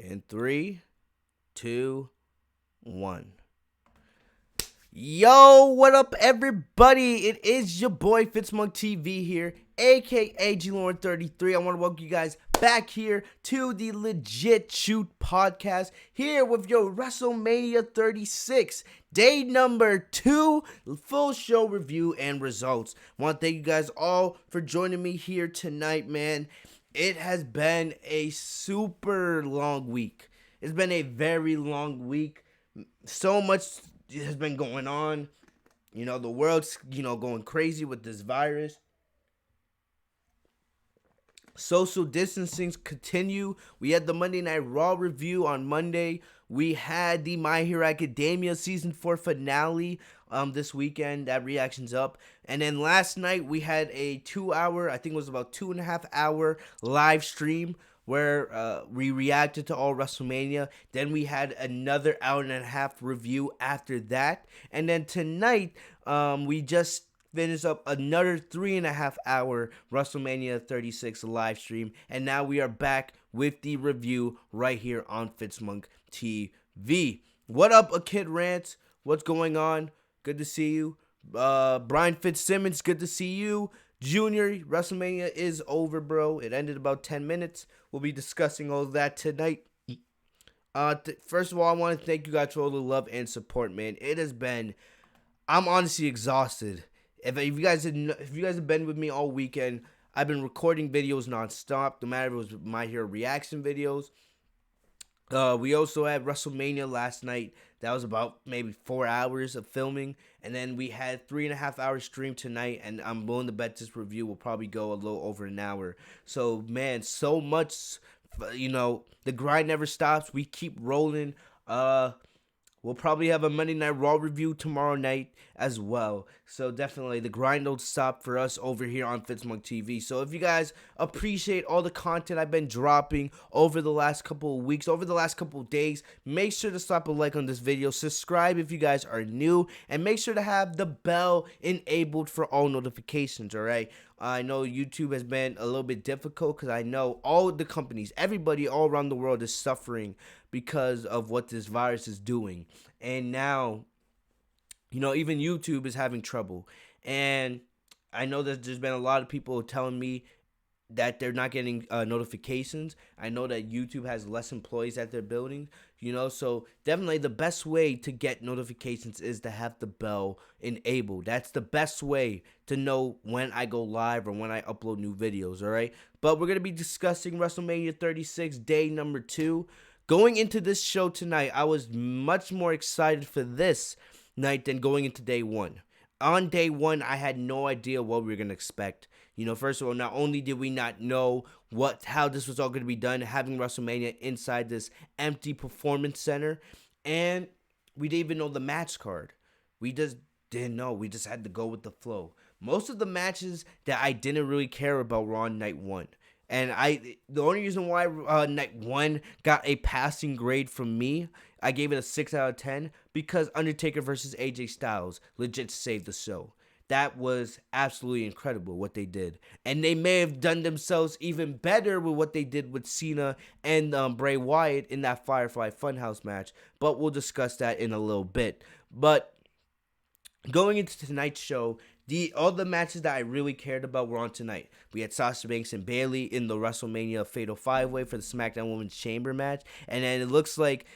In 3, 2, 1. Yo, what up, everybody? It is your boy Fitzmonk TV here, aka GLauren33. I want to welcome you guys back here to the Legit Shoot podcast, here with your WrestleMania 36, day number 2, full show review and results. I want to thank you guys all for joining me here tonight, man. It has been a super long week. It's been a very long week. So much has been going on. You know, the world's, going crazy with this virus. Social distancing continue. We had the Monday Night Raw review on Monday. We had the My Hero Academia Season 4 finale this weekend. That reaction's up. And then last night we had a 2-hour, I think it was about 2.5 hour live stream where we reacted to all WrestleMania. Then we had another 1.5-hour review after that. And then tonight we just finished up another 3.5-hour WrestleMania 36 live stream. And now we are back with the review right here on Fitzmonk TV. What up, A Kid Rants? What's going on? Good to see you. Brian Fitzsimmons, good to see you. Junior, WrestleMania is over, bro. It ended about 10 minutes. We'll be discussing all of that tonight. First of all, I want to thank you guys for all the love and support, man. It has been, I'm honestly exhausted. If you guys have been with me all weekend, I've been recording videos nonstop, no matter if it was My Hero reaction videos. We also had WrestleMania last night. That was about maybe 4 hours of filming. And then we had 3.5 hours stream tonight. And I'm willing to bet this review will probably go a little over an hour. So, man, so much, the grind never stops. We keep rolling. We'll probably have a Monday Night Raw review tomorrow night as well. So definitely the grind don't stop for us over here on Fitzmonk TV. So if you guys appreciate all the content I've been dropping over the last couple of weeks, over the last couple of days, make sure to slap a like on this video. Subscribe if you guys are new. And make sure to have the bell enabled for all notifications, alright? I know YouTube has been a little bit difficult because I know all the companies, everybody all around the world is suffering because of what this virus is doing. And now, even YouTube is having trouble. And I know that there's been a lot of people telling me that they're not getting notifications. I know that YouTube has less employees at their building, so definitely the best way to get notifications is to have the bell enabled. That's the best way to know when I go live or when I upload new videos, all right? But we're going to be discussing WrestleMania 36, day number 2. Going into this show tonight, I was much more excited for this night than going into day 1. On day 1, I had no idea what we were going to expect. First of all, not only did we not know how this was all going to be done, having WrestleMania inside this empty performance center, and we didn't even know the match card. We just didn't know. We just had to go with the flow. Most of the matches that I didn't really care about were on night 1. And the only reason why night 1 got a passing grade from me, I gave it a 6 out of 10, because Undertaker versus AJ Styles legit saved the show. That was absolutely incredible what they did. And they may have done themselves even better with what they did with Cena and Bray Wyatt in that Firefly Funhouse match. But we'll discuss that in a little bit. But going into tonight's show, all the matches that I really cared about were on tonight. We had Sasha Banks and Bayley in the WrestleMania Fatal 5-Way for the SmackDown Women's Chamber match. And then it looks like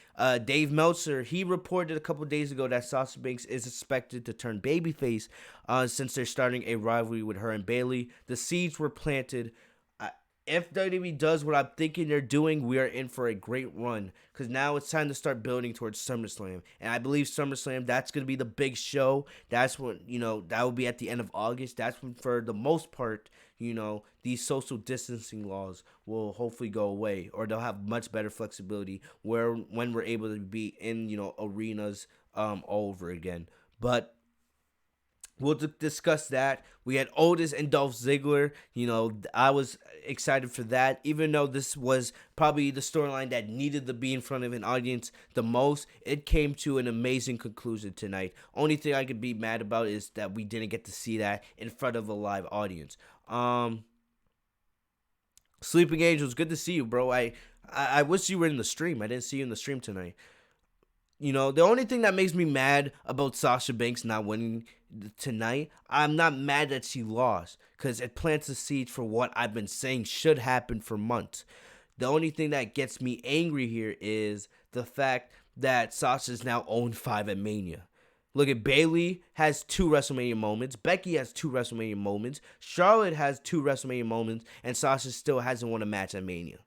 Dave Meltzer, he reported a couple days ago that Sasha Banks is expected to turn babyface since they're starting a rivalry with her and Bayley. The seeds were planted. If WWE does what I'm thinking they're doing, we are in for a great run. Because now it's time to start building towards SummerSlam. And I believe SummerSlam, that's going to be the big show. That's when, that will be at the end of August. That's when, for the most part, these social distancing laws will hopefully go away. Or they'll have much better flexibility when we're able to be in, arenas all over again. But we'll discuss that. We had Otis and Dolph Ziggler. I was excited for that. Even though this was probably the storyline that needed to be in front of an audience the most, it came to an amazing conclusion tonight. Only thing I could be mad about is that we didn't get to see that in front of a live audience. Sleeping Angels, good to see you, bro. I wish you were in the stream. I didn't see you in the stream tonight. The only thing that makes me mad about Sasha Banks not winning tonight, I'm not mad that she lost, because it plants a seed for what I've been saying should happen for months. The only thing that gets me angry here is the fact that Sasha's now 0-5 at Mania. Look at Bayley has 2 WrestleMania moments. Becky has 2 WrestleMania moments. Charlotte has 2 WrestleMania moments. And Sasha still hasn't won a match at Mania.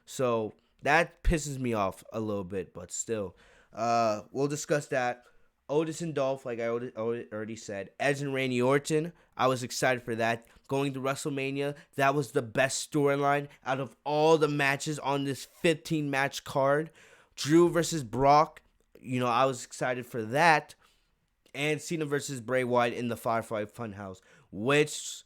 So that pisses me off a little bit. But still, we'll discuss that. Otis and Dolph, like I already said. Edge and Randy Orton, I was excited for that. Going to WrestleMania, that was the best storyline out of all the matches on this 15-match card. Drew versus Brock. I was excited for that. And Cena versus Bray Wyatt in the Firefly Funhouse, which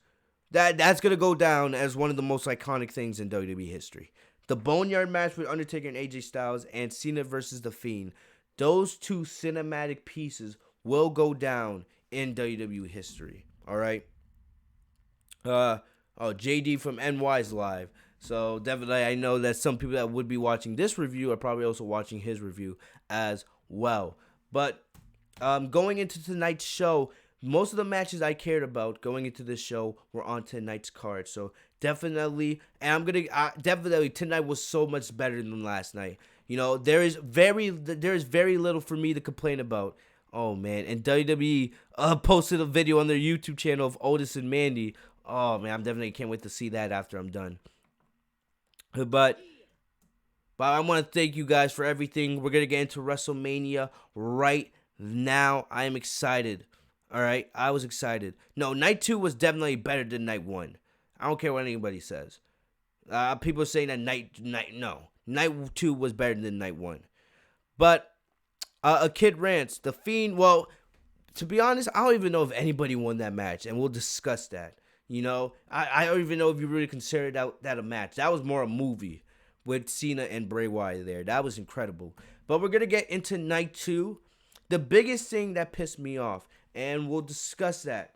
that's going to go down as one of the most iconic things in WWE history. The Boneyard match with Undertaker and AJ Styles and Cena versus The Fiend. Those 2 cinematic pieces will go down in WWE history. All right? JD from NY's live. So definitely I know that some people that would be watching this review are probably also watching his review as well. But going into tonight's show, most of the matches I cared about going into this show were on tonight's card. So definitely, and definitely tonight was so much better than last night. There is very little for me to complain about. Oh man, and WWE posted a video on their YouTube channel of Otis and Mandy. Oh man, I'm definitely can't wait to see that after I'm done. But I want to thank you guys for everything. We're going to get into WrestleMania right now. I am excited. All right? I was excited. No, Night 2 was definitely better than Night 1. I don't care what anybody says. People are saying that Night 2 was better than Night 1. But a Kid Rants, The Fiend, well, to be honest, I don't even know if anybody won that match, and we'll discuss that. I don't even know if you really consider that a match. That was more a movie with Cena and Bray Wyatt there. That was incredible. But we're going to get into Night 2. The biggest thing that pissed me off, and we'll discuss that.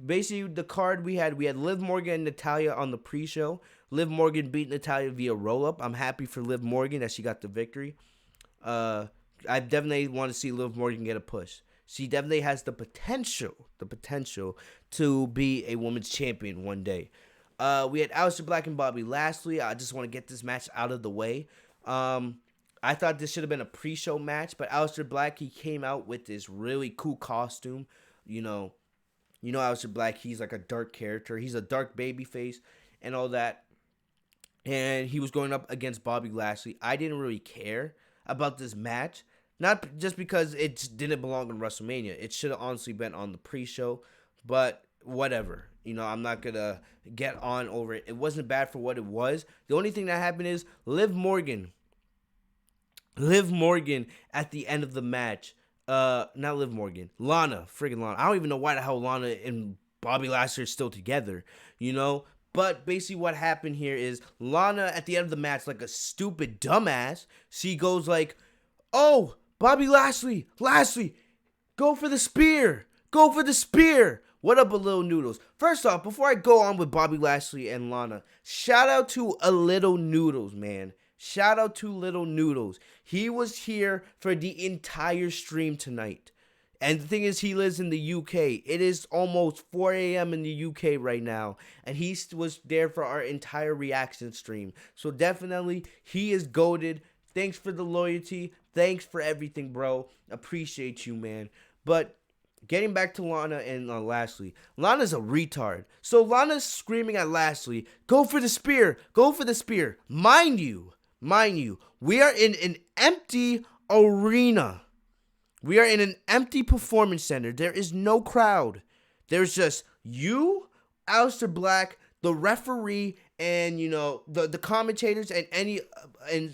Basically, the card we had Liv Morgan and Natalya on the pre-show. Liv Morgan beat Natalya via roll-up. I'm happy for Liv Morgan that she got the victory. I definitely want to see Liv Morgan get a push. She definitely has the potential to be a women's champion one day. We had Alistair Black and Bobby Lashley. I just want to get this match out of the way. I thought this should have been a pre-show match, but Alistair Black, he came out with this really cool costume. Alistair Black, he's like a dark character. He's a dark babyface and all that. And he was going up against Bobby Lashley. I didn't really care about this match. Not just because it didn't belong in WrestleMania. It should have honestly been on the pre-show. But whatever. I'm not going to get on over it. It wasn't bad for what it was. The only thing that happened is Liv Morgan at the end of the match. Not Liv Morgan. Lana. Friggin' Lana. I don't even know why the hell Lana and Bobby Lashley are still together. But basically what happened here is Lana at the end of the match, like a stupid dumbass, she goes like, "Oh, Bobby Lashley, go for the spear. What up, a Little Noodles? First off, before I go on with Bobby Lashley and Lana, shout out to a Little Noodles, man. Shout out to Little Noodles. He was here for the entire stream tonight. And the thing is, he lives in the UK. It is almost 4 a.m. in the UK right now. And he was there for our entire reaction stream. So definitely, he is goated. Thanks for the loyalty. Thanks for everything, bro. Appreciate you, man. But getting back to Lana and Lashley. Lana's a retard. So Lana's screaming at Lashley, go for the spear. Mind you, we are in an empty arena. We are in an empty performance center. There is no crowd. There's just you, Alistair Black, the referee, and the commentators and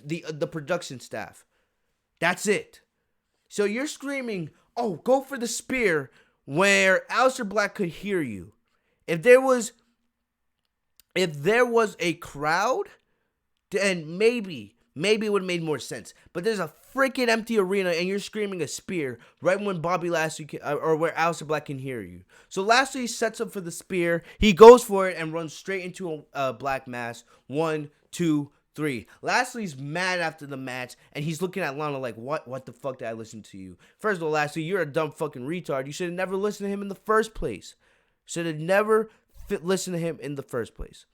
the production staff. That's it. So you're screaming, "Oh, go for the spear," where Alistair Black could hear you. If there was a crowd, then maybe it would have made more sense. But there's a freaking empty arena and you're screaming a spear right when Bobby Lashley or where Alistair Black can hear you. So Lashley sets up for the spear. He goes for it and runs straight into a Black mass. 1, 2, 3. Lashley's mad after the match, and he's looking at Lana like, what the fuck did I listen to you? First of all, Lashley, you're a dumb fucking retard. You should have never listened to him in the first place. Should have never listened to him in the first place.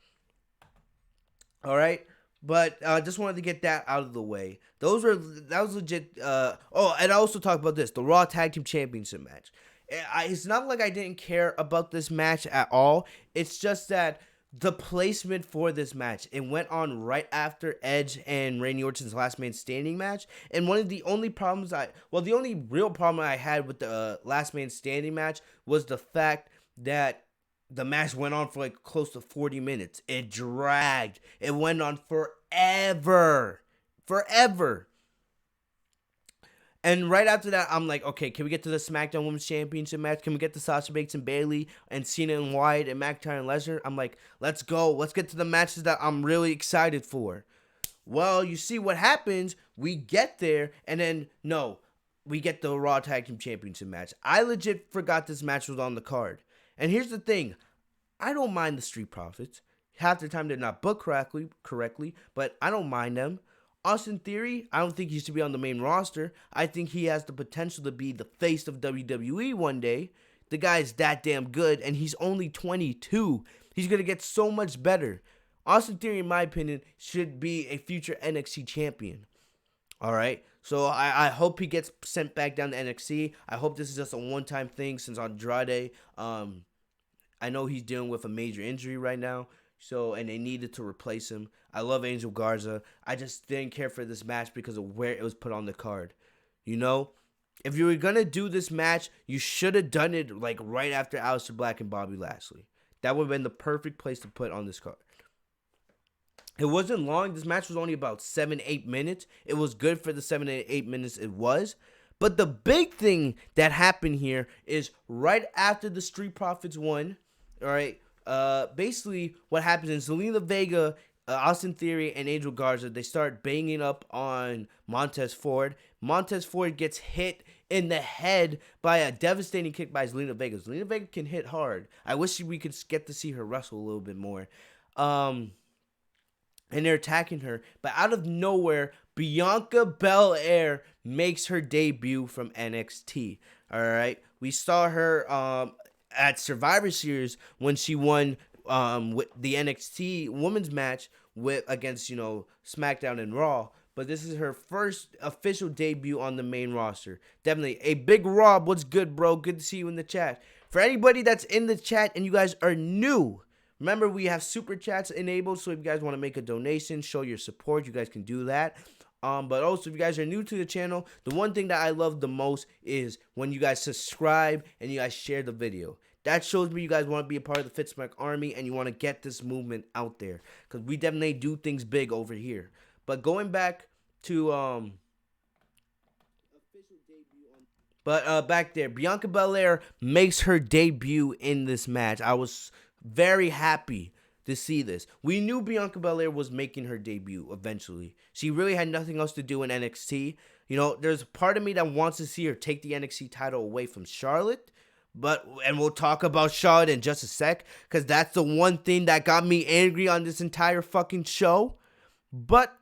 All right? But I just wanted to get that out of the way. That was legit. Oh, and I also talked about this, the Raw Tag Team Championship match. It's not like I didn't care about this match at all. It's just that the placement for this match, it went on right after Edge and Randy Orton's Last Man Standing match. And one of the only the only real problem I had with the Last Man Standing match was the fact that the match went on for like close to 40 minutes. It dragged. It went on forever. Forever. And right after that, I'm like, okay, can we get to the SmackDown Women's Championship match? Can we get to Sasha Banks and Bayley and Cena and Wyatt and McIntyre and Lesnar? I'm like, let's go. Let's get to the matches that I'm really excited for. Well, you see what happens. We get there, and then, no, we get the Raw Tag Team Championship match. I legit forgot this match was on the card. And here's the thing. I don't mind the Street Profits. Half the time they're not booked correctly, but I don't mind them. Austin Theory, I don't think he should be on the main roster. I think he has the potential to be the face of WWE one day. The guy is that damn good, and he's only 22. He's going to get so much better. Austin Theory, in my opinion, should be a future NXT champion. All right? So I hope he gets sent back down to NXT. I hope this is just a one-time thing since Andrade, I know he's dealing with a major injury right now. And they needed to replace him. I love Angel Garza. I just didn't care for this match because of where it was put on the card. You know? If you were going to do this match, you should have done it like right after Alistair Black and Bobby Lashley. That would have been the perfect place to put on this card. It wasn't long. This match was only about 7-8 minutes. It was good for the 7-8 minutes it was. But the big thing that happened here is right after the Street Profits won, all right, basically what happens is Zelina Vega, Austin Theory, and Angel Garza, they start banging up on Montez Ford. Montez Ford gets hit in the head by a devastating kick by Zelina Vega. Zelina Vega can hit hard. I wish we could get to see her wrestle a little bit more. And they're attacking her. But out of nowhere, Bianca Bel-Air makes her debut from NXT. All right. We saw her at Survivor Series when she won with the NXT women's match against, SmackDown and Raw. But this is her first official debut on the main roster. Definitely. A Big Rob, what's good, bro? Good to see you in the chat. For anybody that's in the chat and you guys are new, remember we have super chats enabled. So if you guys want to make a donation, show your support, you guys can do that. But also, if you guys are new to the channel, the one thing that I love the most is when you guys subscribe and you guys share the video. That shows me you guys want to be a part of the Fitzmac Army and you want to get this movement out there. Because we definitely do things big over here. But going back to back there, Bianca Belair makes her debut in this match. I was very happy to see this. We knew Bianca Belair was making her debut eventually. She really had nothing else to do in NXT. There's a part of me that wants to see her take the NXT title away from Charlotte. And we'll talk about Charlotte in just a sec, because that's the one thing that got me angry on this entire fucking show. But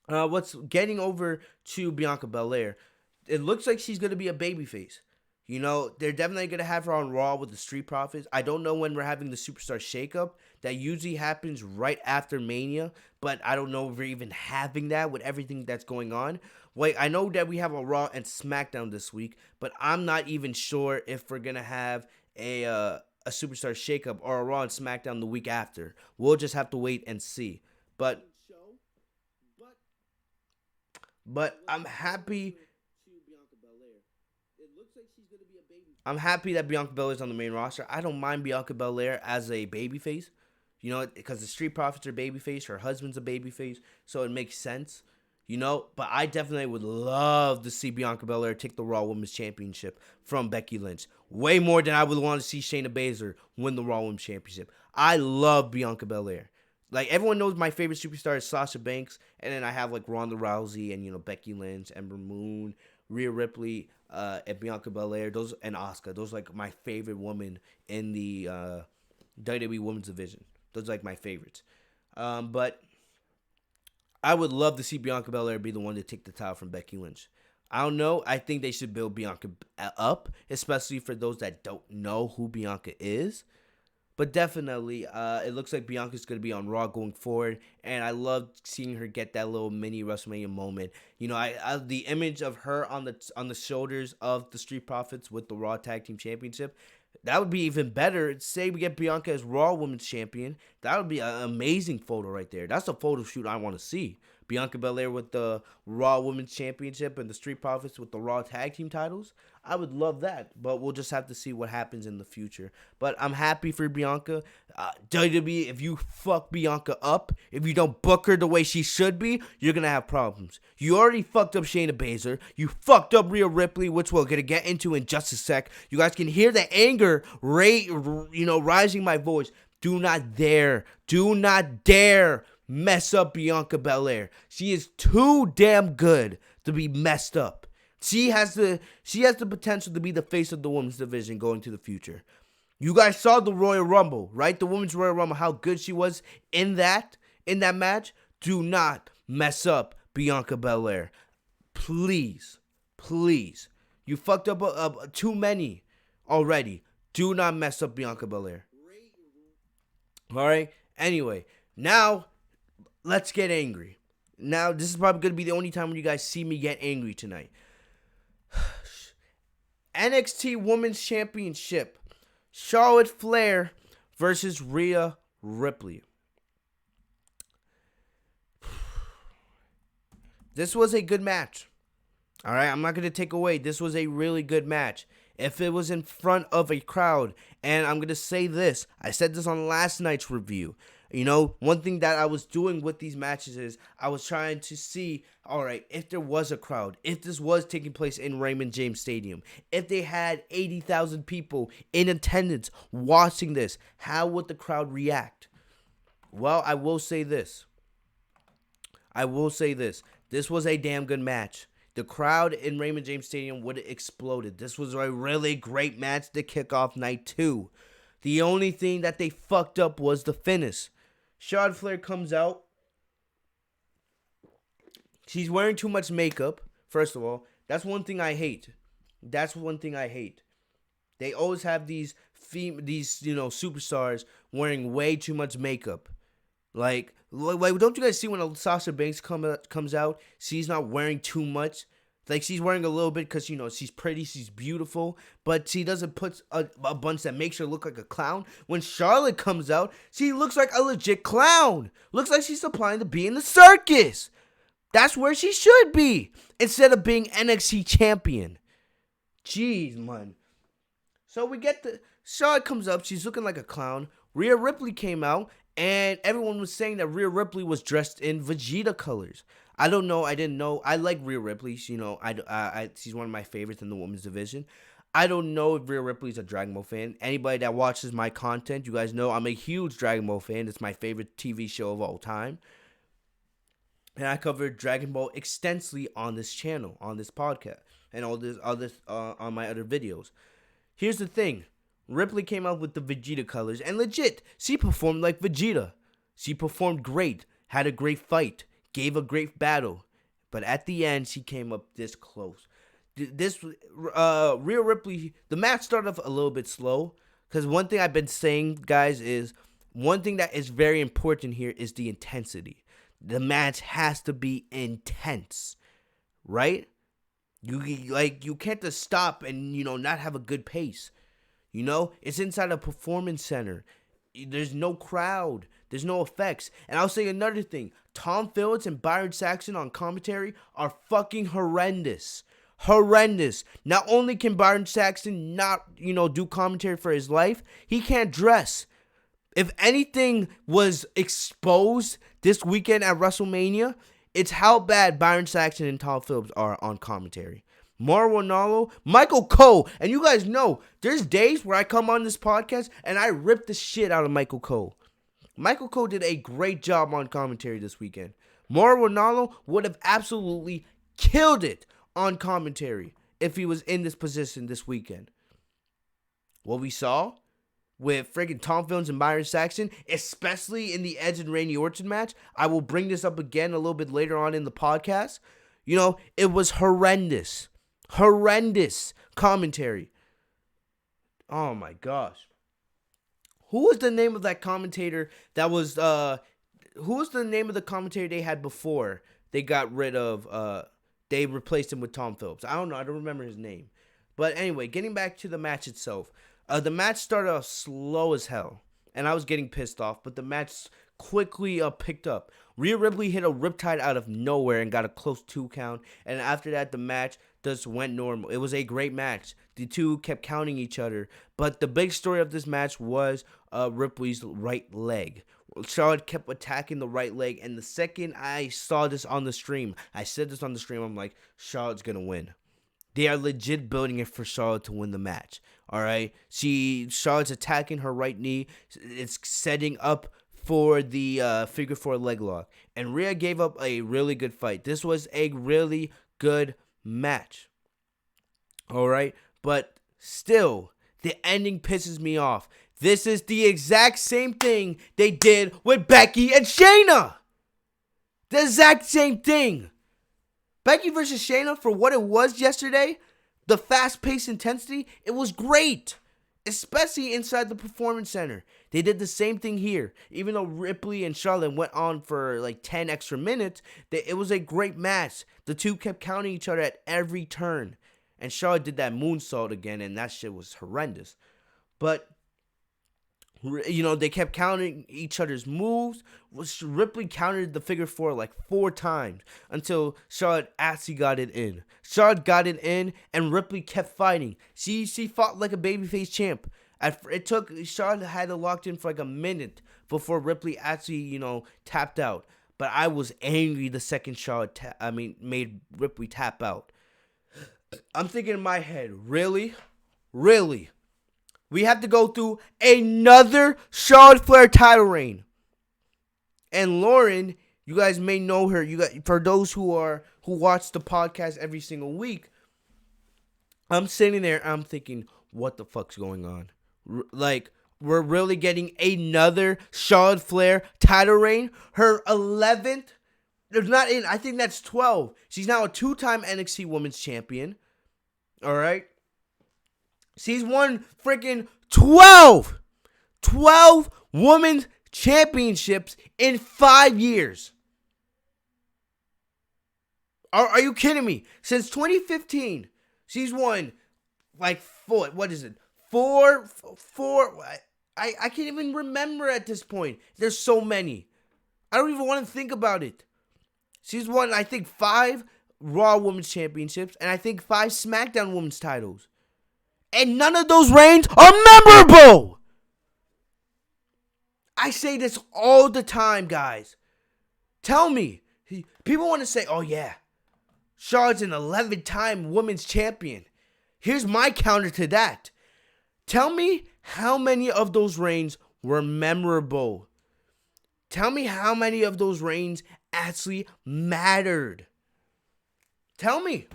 what's getting over to Bianca Belair, it looks like she's going to be a babyface. They're definitely going to have her on Raw with the Street Profits. I don't know when we're having the Superstar Shakeup. That usually happens right after Mania, but I don't know if we're even having that with everything that's going on. Wait, I know that we have a Raw and SmackDown this week, but I'm not even sure if we're going to have a Superstar Shakeup or a Raw and SmackDown the week after. We'll just have to wait and see. But I'm happy. I'm happy that Bianca Belair is on the main roster. I don't mind Bianca Belair as a babyface, because the Street Profits are babyface. Her husband's a babyface, so it makes sense, But I definitely would love to see Bianca Belair take the Raw Women's Championship from Becky Lynch. Way more than I would want to see Shayna Baszler win the Raw Women's Championship. I love Bianca Belair. Like, everyone knows my favorite superstar is Sasha Banks, and then I have, like, Ronda Rousey and, Becky Lynch, Ember Moon, Rhea Ripley, and Bianca Belair, and Asuka. Those are, like, my favorite women in the WWE Women's Division. Those are, like, my favorites. But I would love to see Bianca Belair be the one to take the title from Becky Lynch. I don't know. I think they should build Bianca up, especially for those that don't know who Bianca is. But definitely, it looks like Bianca's going to be on Raw going forward, and I love seeing her get that little mini WrestleMania moment. You know, the image of her on the shoulders of the Street Profits with the Raw Tag Team Championship, that would be even better. Say we get Bianca as Raw Women's Champion, that would be an amazing photo right there. That's a photo shoot I want to see. Bianca Belair with the Raw Women's Championship and the Street Profits with the Raw Tag Team titles. I would love that, but we'll just have to see what happens in the future. But I'm happy for Bianca. WWE, if you fuck Bianca up, if you don't book her the way she should be, you're going to have problems. You already fucked up Shayna Baszler. You fucked up Rhea Ripley, which we're going to get into in just a sec. You guys can hear the anger rising my voice. Do not dare mess up Bianca Belair. She is too damn good to be messed up. She has the potential to be the face of the women's division going to the future. You guys saw the Royal Rumble, right? The Women's Royal Rumble, how good she was in that match. Do not mess up Bianca Belair. Please. You fucked up too many already. Do not mess up Bianca Belair. All right? Anyway, now let's get angry. Now, this is probably going to be the only time when you guys see me get angry tonight. NXT Women's Championship. Charlotte Flair versus Rhea Ripley. This was a good match. All right, I'm not going to take away. This was a really good match. If it was in front of a crowd, and I'm going to say this. I said this on last night's review. You know, one thing that I was doing with these matches is I was trying to see, all right, if there was a crowd, if this was taking place in Raymond James Stadium, if they had 80,000 people in attendance watching this, how would the crowd react? Well, I will say this. This was a damn good match. The crowd in Raymond James Stadium would have exploded. This was a really great match to kick off night 2. The only thing that they fucked up was the finish. Charlotte Flair comes out. She's wearing too much makeup, first of all. That's one thing I hate. They always have these superstars wearing way too much makeup. Like, don't you guys see when Sasha Banks comes out, she's not wearing too much? Like, she's wearing a little bit because, she's pretty, she's beautiful, but she doesn't put a bunch that makes her look like a clown. When Charlotte comes out, she looks like a legit clown. Looks like she's applying to be in the circus. That's where she should be, instead of being NXT champion. Jeez, man. So Charlotte comes up, she's looking like a clown. Rhea Ripley came out, and everyone was saying that Rhea Ripley was dressed in Vegeta colors. I don't know. I didn't know. I like Rhea Ripley. She's one of my favorites in the women's division. I don't know if Rhea Ripley's a Dragon Ball fan. Anybody that watches my content, you guys know I'm a huge Dragon Ball fan. It's my favorite TV show of all time. And I covered Dragon Ball extensively on this channel, on this podcast, and all this on my other videos. Here's the thing. Ripley came out with the Vegeta colors, and legit, she performed like Vegeta. She performed great, had a great fight, gave a great battle, but at the end, she came up this close. Rhea Ripley, the match started off a little bit slow, because one thing I've been saying, guys, is one thing that is very important here is the intensity. The match has to be intense, right? You can't just stop and, not have a good pace. It's inside a performance center. There's no crowd. There's no effects. And I'll say another thing. Tom Phillips and Byron Saxton on commentary are fucking horrendous. Horrendous. Not only can Byron Saxton not, do commentary for his life, he can't dress. If anything was exposed this weekend at WrestleMania, it's how bad Byron Saxton and Tom Phillips are on commentary. Mauro Ranallo, Michael Cole, and you guys know, there's days where I come on this podcast and I rip the shit out of Michael Cole. Michael Cole did a great job on commentary this weekend. Mauro Ranallo would have absolutely killed it on commentary if he was in this position this weekend. What we saw, with friggin' Tom Phillips and Byron Saxton, especially in the Edge and Randy Orton match. I will bring this up again a little bit later on in the podcast. It was horrendous. Horrendous commentary. Oh my gosh. Who was the name of that commentator that was, who was the name of the commentator they had before they got rid of, they replaced him with Tom Phillips? I don't know. I don't remember his name. But anyway, getting back to the match itself. The match started off slow as hell, and I was getting pissed off, but the match quickly picked up. Rhea Ripley hit a riptide out of nowhere and got a close 2 count, and after that, the match just went normal. It was a great match. The two kept counting each other, but the big story of this match was Ripley's right leg. Charlotte kept attacking the right leg, and the second I saw this on the stream, I said this on the stream, I'm like, Charlotte's going to win. They are legit building it for Charlotte to win the match. All right. Charlotte's attacking her right knee. It's setting up for the figure 4 leg lock. And Rhea gave up a really good fight. This was a really good match. All right. But still, the ending pisses me off. This is the exact same thing they did with Becky and Shayna. The exact same thing. Becky versus Shayna, for what it was yesterday, the fast-paced intensity, it was great. Especially inside the Performance Center. They did the same thing here. Even though Ripley and Charlotte went on for like 10 extra minutes, it was a great match. The two kept counting each other at every turn. And Charlotte did that moonsault again, and that shit was horrendous. But they kept counting each other's moves. Ripley countered the figure 4 like 4 times until Charlotte actually got it in. Charlotte got it in, and Ripley kept fighting. She fought like a babyface champ. Charlotte had it locked in for like a minute before Ripley actually, tapped out. But I was angry the second Charlotte made Ripley tap out. I'm thinking in my head, really? Really? We have to go through another Charlotte Flair title reign. And Lauren, you guys may know her. For those who watch the podcast every single week, I'm sitting there, I'm thinking, what the fuck's going on? We're really getting another Charlotte Flair title reign? Her 11th? There's not in. I think that's 12. She's now a 2-time NXT Women's Champion. All right. She's won freaking 12 women's championships in 5 years. Are you kidding me? Since 2015, she's won like 4. What is it? 4. I can't even remember at this point. There's so many. I don't even want to think about it. She's won, I think, 5 Raw Women's Championships and I think 5 SmackDown Women's titles. And none of those reigns are memorable. I say this all the time, guys. Tell me. People want to say, oh yeah, Charlotte's an 11-time women's champion. Here's my counter to that. Tell me how many of those reigns were memorable. Tell me how many of those reigns actually mattered. Tell me.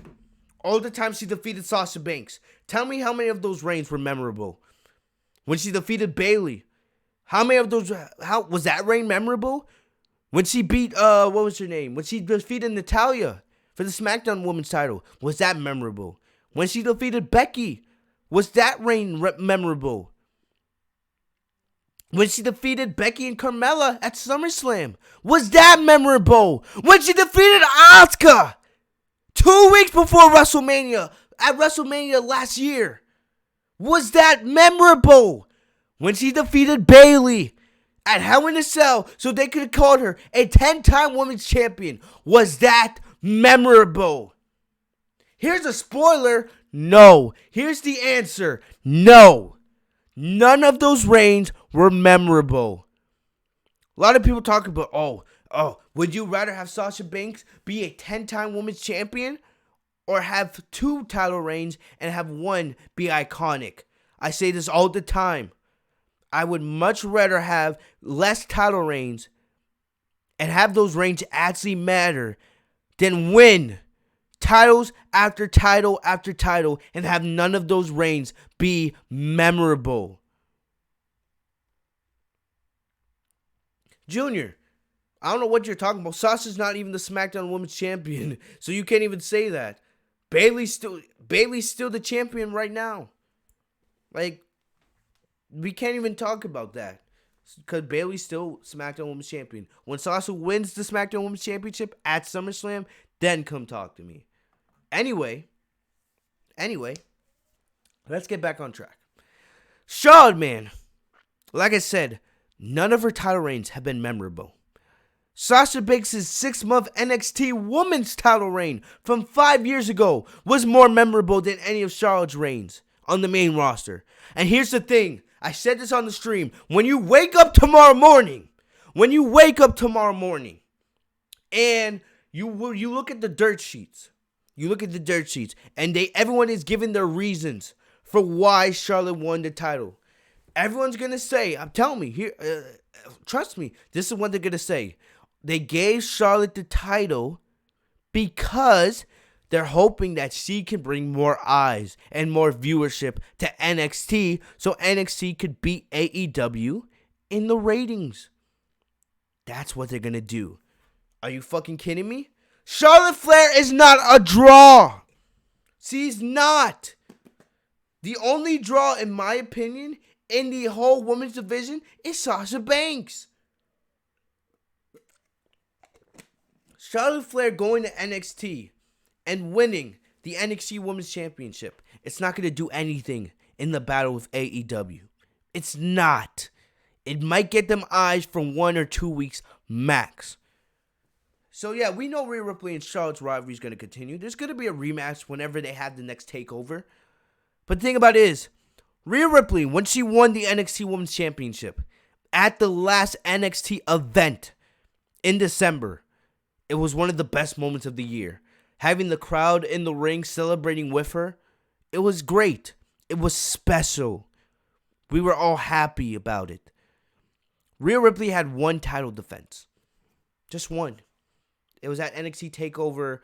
All the time she defeated Sasha Banks. Tell me how many of those reigns were memorable. When she defeated Bayley. How many of those... was that reign memorable? When she beat... what was her name? When she defeated Natalya for the SmackDown Women's title. Was that memorable? When she defeated Becky. Was that reign memorable? When she defeated Becky and Carmella at SummerSlam. Was that memorable? When she defeated Asuka 2 weeks before WrestleMania, at WrestleMania last year. Was that memorable? When she defeated Bayley at Hell in a Cell so they could have called her a 10-time women's champion. Was that memorable? Here's a spoiler. No. Here's the answer. No. None of those reigns were memorable. A lot of people talk about, would you rather have Sasha Banks be a 10-time women's champion or have 2 title reigns and have 1 be iconic? I say this all the time. I would much rather have less title reigns and have those reigns actually matter than win titles after title after title and have none of those reigns be memorable. Junior, I don't know what you're talking about. Sasha's not even the SmackDown Women's Champion, so you can't even say that. Bayley's still the champion right now. Like, we can't even talk about that. Because Bayley's still SmackDown Women's Champion. When Sasha wins the SmackDown Women's Championship at SummerSlam, then come talk to me. Anyway, let's get back on track. Charlotte, man. Like I said, none of her title reigns have been memorable. Sasha Banks' 6-month NXT Women's title reign from 5 years ago was more memorable than any of Charlotte's reigns on the main roster. And here's the thing. I said this on the stream. When you wake up tomorrow morning, and you look at the dirt sheets, and everyone is giving their reasons for why Charlotte won the title. Everyone's gonna say, I'm telling me here, trust me, this is what they're gonna say. They gave Charlotte the title because they're hoping that she can bring more eyes and more viewership to NXT so NXT could beat AEW in the ratings. That's what they're going to do. Are you fucking kidding me? Charlotte Flair is not a draw. She's not. The only draw, in my opinion, in the whole women's division is Sasha Banks. Charlotte Flair going to NXT and winning the NXT Women's Championship, it's not going to do anything in the battle with AEW. It's not. It might get them eyes for 1 or 2 weeks max. So yeah, we know Rhea Ripley and Charlotte's rivalry is going to continue. There's going to be a rematch whenever they have the next takeover. But the thing about it is, Rhea Ripley, when she won the NXT Women's Championship at the last NXT event in December, it was one of the best moments of the year. Having the crowd in the ring celebrating with her, it was great. It was special. We were all happy about it. Rhea Ripley had one title defense. Just one. It was at NXT TakeOver,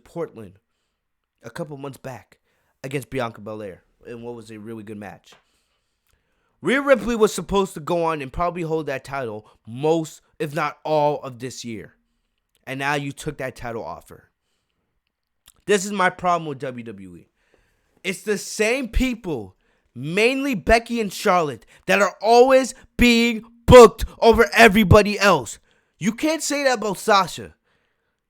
Portland, a couple months back against Bianca Bel-Air in what was a really good match. Rhea Ripley was supposed to go on and probably hold that title most, if not all, of this year. And now you took that title off her. This is my problem with WWE. It's the same people, mainly Becky and Charlotte, that are always being booked over everybody else. You can't say that about Sasha.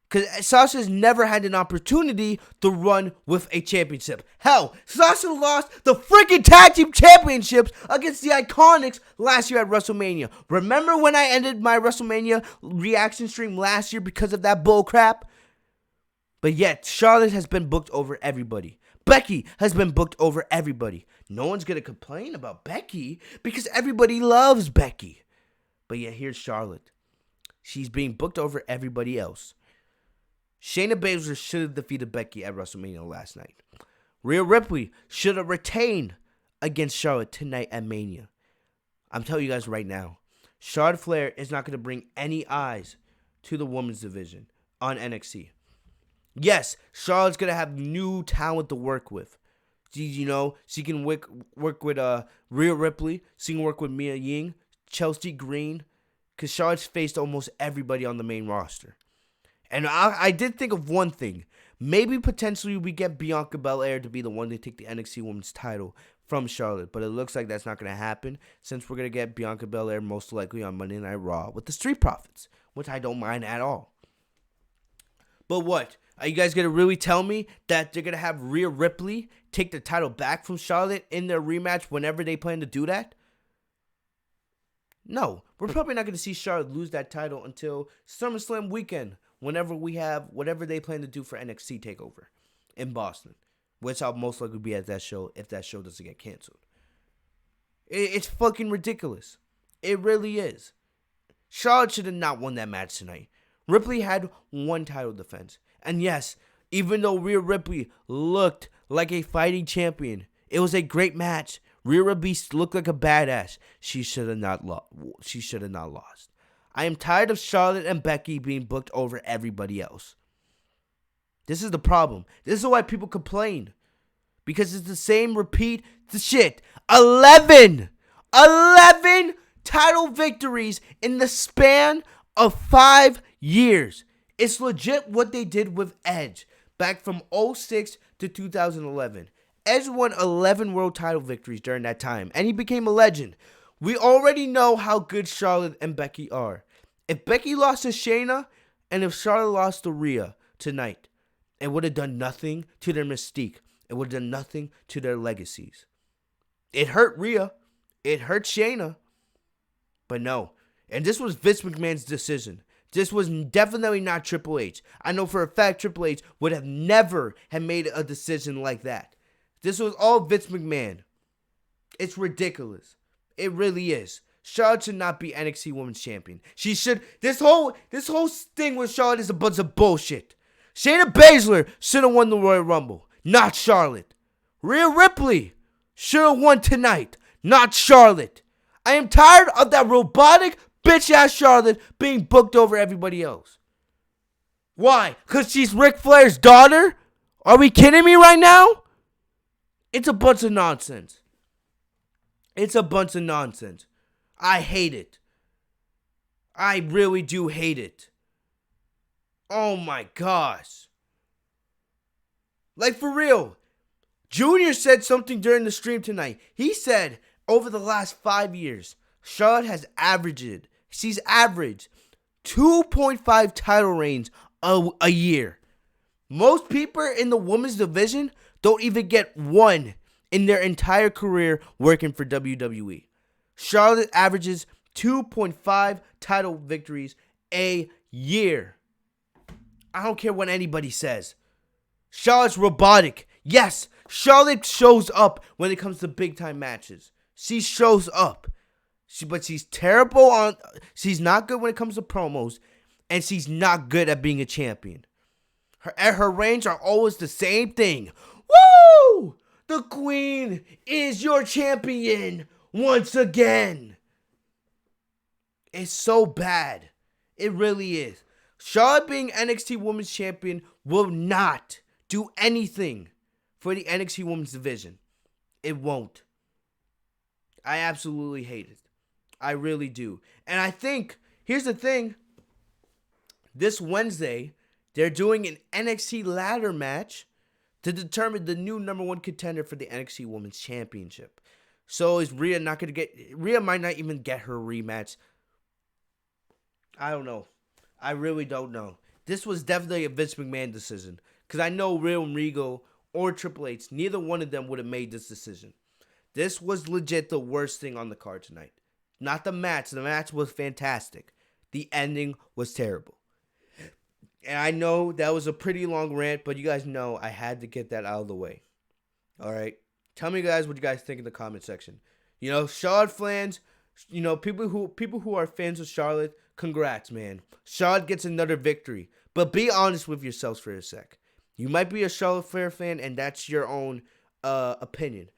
Because Sasha's never had an opportunity to run with a championship. Hell, Sasha lost the freaking tag team championships against the Iconics last year at WrestleMania. Remember when I ended my WrestleMania reaction stream last year because of that bull crap? But yet, Charlotte has been booked over everybody. Becky has been booked over everybody. No one's going to complain about Becky because everybody loves Becky. But yet, here's Charlotte. She's being booked over everybody else. Shayna Baszler should have defeated Becky at WrestleMania last night. Rhea Ripley should have retained against Charlotte tonight at Mania. I'm telling you guys right now, Charlotte Flair is not going to bring any eyes to the women's division on NXT. Yes, Charlotte's going to have new talent to work with. She can work with Rhea Ripley. She can work with Mia Ying, Chelsea Green, because Charlotte's faced almost everybody on the main roster. And I did think of one thing. Maybe potentially we get Bianca Belair to be the one to take the NXT Women's title from Charlotte. But it looks like that's not going to happen since we're going to get Bianca Belair most likely on Monday Night Raw with the Street Profits, which I don't mind at all. But what? Are you guys going to really tell me that they're going to have Rhea Ripley take the title back from Charlotte in their rematch whenever they plan to do that? No. We're probably not going to see Charlotte lose that title until SummerSlam weekend. Whenever we have whatever they plan to do for NXT TakeOver in Boston, which I'll most likely be at that show if that show doesn't get canceled. It's fucking ridiculous. It really is. Charlotte should have not won that match tonight. Ripley had one title defense. And yes, even though Rhea Ripley looked like a fighting champion, it was a great match. Rhea Ripley looked like a badass. She should have not lost. I am tired of Charlotte and Becky being booked over everybody else. This is the problem. This is why people complain. Because it's the same repeat the shit. 11 title victories in the span of 5 years. It's legit what they did with Edge back from 2006 to 2011. Edge won 11 world title victories during that time, and he became a legend. We already know how good Charlotte and Becky are. If Becky lost to Shayna, and if Charlotte lost to Rhea tonight, it would have done nothing to their mystique. It would have done nothing to their legacies. It hurt Rhea. It hurt Shayna. But no. And this was Vince McMahon's decision. This was definitely not Triple H. I know for a fact Triple H would have never have made a decision like that. This was all Vince McMahon. It's ridiculous. It really is. Charlotte should not be NXT Women's Champion. She should. This whole thing with Charlotte is a bunch of bullshit. Shayna Baszler should have won the Royal Rumble, not Charlotte. Rhea Ripley should have won tonight, not Charlotte. I am tired of that robotic bitch-ass Charlotte being booked over everybody else. Why? Because she's Ric Flair's daughter? Are we kidding me right now? It's a bunch of nonsense. It's a bunch of nonsense. I hate it. I really do hate it. Oh my gosh. Like for real. Junior said something during the stream tonight. He said over the last 5 years, Charlotte has she's averaged 2.5 title reigns a year. Most people in the women's division don't even get one in their entire career working for WWE. Charlotte averages 2.5 title victories a year. I don't care what anybody says. Charlotte's robotic. Yes, Charlotte shows up when it comes to big time matches. She shows up. But she's terrible she's not good when it comes to promos, and she's not good at being a champion. Her reigns are always the same thing. Woo! The Queen is your champion once again. It's so bad. It really is. Charlotte being NXT Women's Champion will not do anything for the NXT Women's Division. It won't. I absolutely hate it. I really do. And I think, here's the thing. This Wednesday, they're doing an NXT ladder match to determine the new number one contender for the NXT Women's Championship. So is Rhea not going to Rhea might not even get her rematch. I don't know. I really don't know. This was definitely a Vince McMahon decision. Because I know Real Regal or Triple H, neither one of them would have made this decision. This was legit the worst thing on the card tonight. Not the match. The match was fantastic. The ending was terrible. And I know that was a pretty long rant, but you guys know I had to get that out of the way. Alright? Tell me guys what you guys think in the comment section. You know, Charlotte fans, you know, people who are fans of Charlotte, congrats, man. Charlotte gets another victory. But be honest with yourselves for a sec. You might be a Charlotte Flair fan, and that's your own opinion.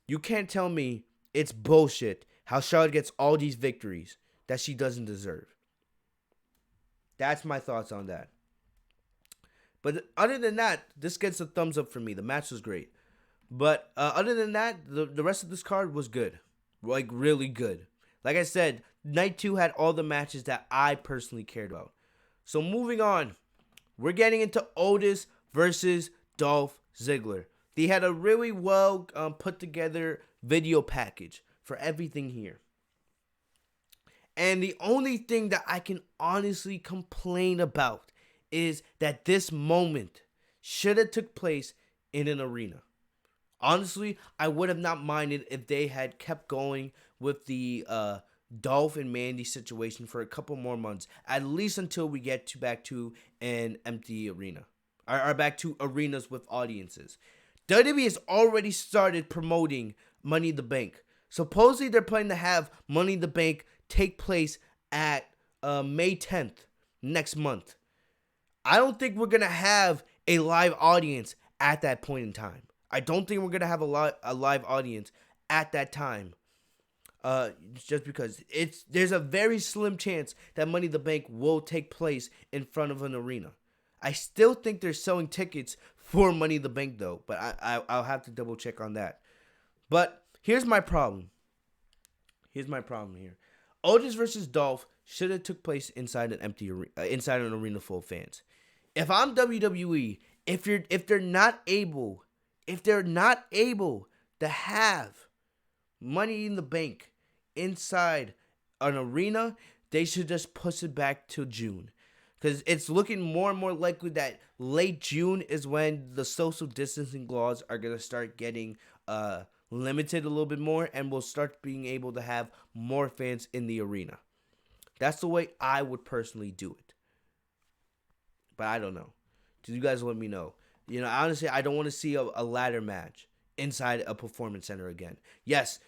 You can't tell me it's bullshit how Charlotte gets all these victories that she doesn't deserve. That's my thoughts on that. But other than that, this gets a thumbs up for me. The match was great. But other than that, the rest of this card was good. Like, really good. Like I said, Night 2 had all the matches that I personally cared about. So moving on, we're getting into Otis versus Dolph Ziggler. They had a really well put together video package for everything here. And the only thing that I can honestly complain about is that this moment should have took place in an arena. Honestly, I would have not minded if they had kept going with the Dolph and Mandy situation for a couple more months, at least until we get back to an empty arena, or back to arenas with audiences. WWE has already started promoting Money in the Bank. Supposedly, they're planning to have Money in the Bank take place at May 10th, next month. I don't think we're going to have a live audience at that point in time. I don't think we're going to have a live audience at that time. Just because there's a very slim chance that Money in the Bank will take place in front of an arena. I still think they're selling tickets for Money in the Bank though, but I'll have to double check on that. But here's my problem. Here's my problem here. Otis versus Dolph should have took place inside inside an arena full of fans. If I'm WWE, if they're not able to have Money in the Bank inside an arena, they should just push it back to June. Because it's looking more and more likely that late June is when the social distancing laws are going to start getting limited a little bit more, and we'll start being able to have more fans in the arena. That's the way I would personally do it. But I don't know. You guys let me know. Honestly, I don't want to see a ladder match inside a performance center again. Yes,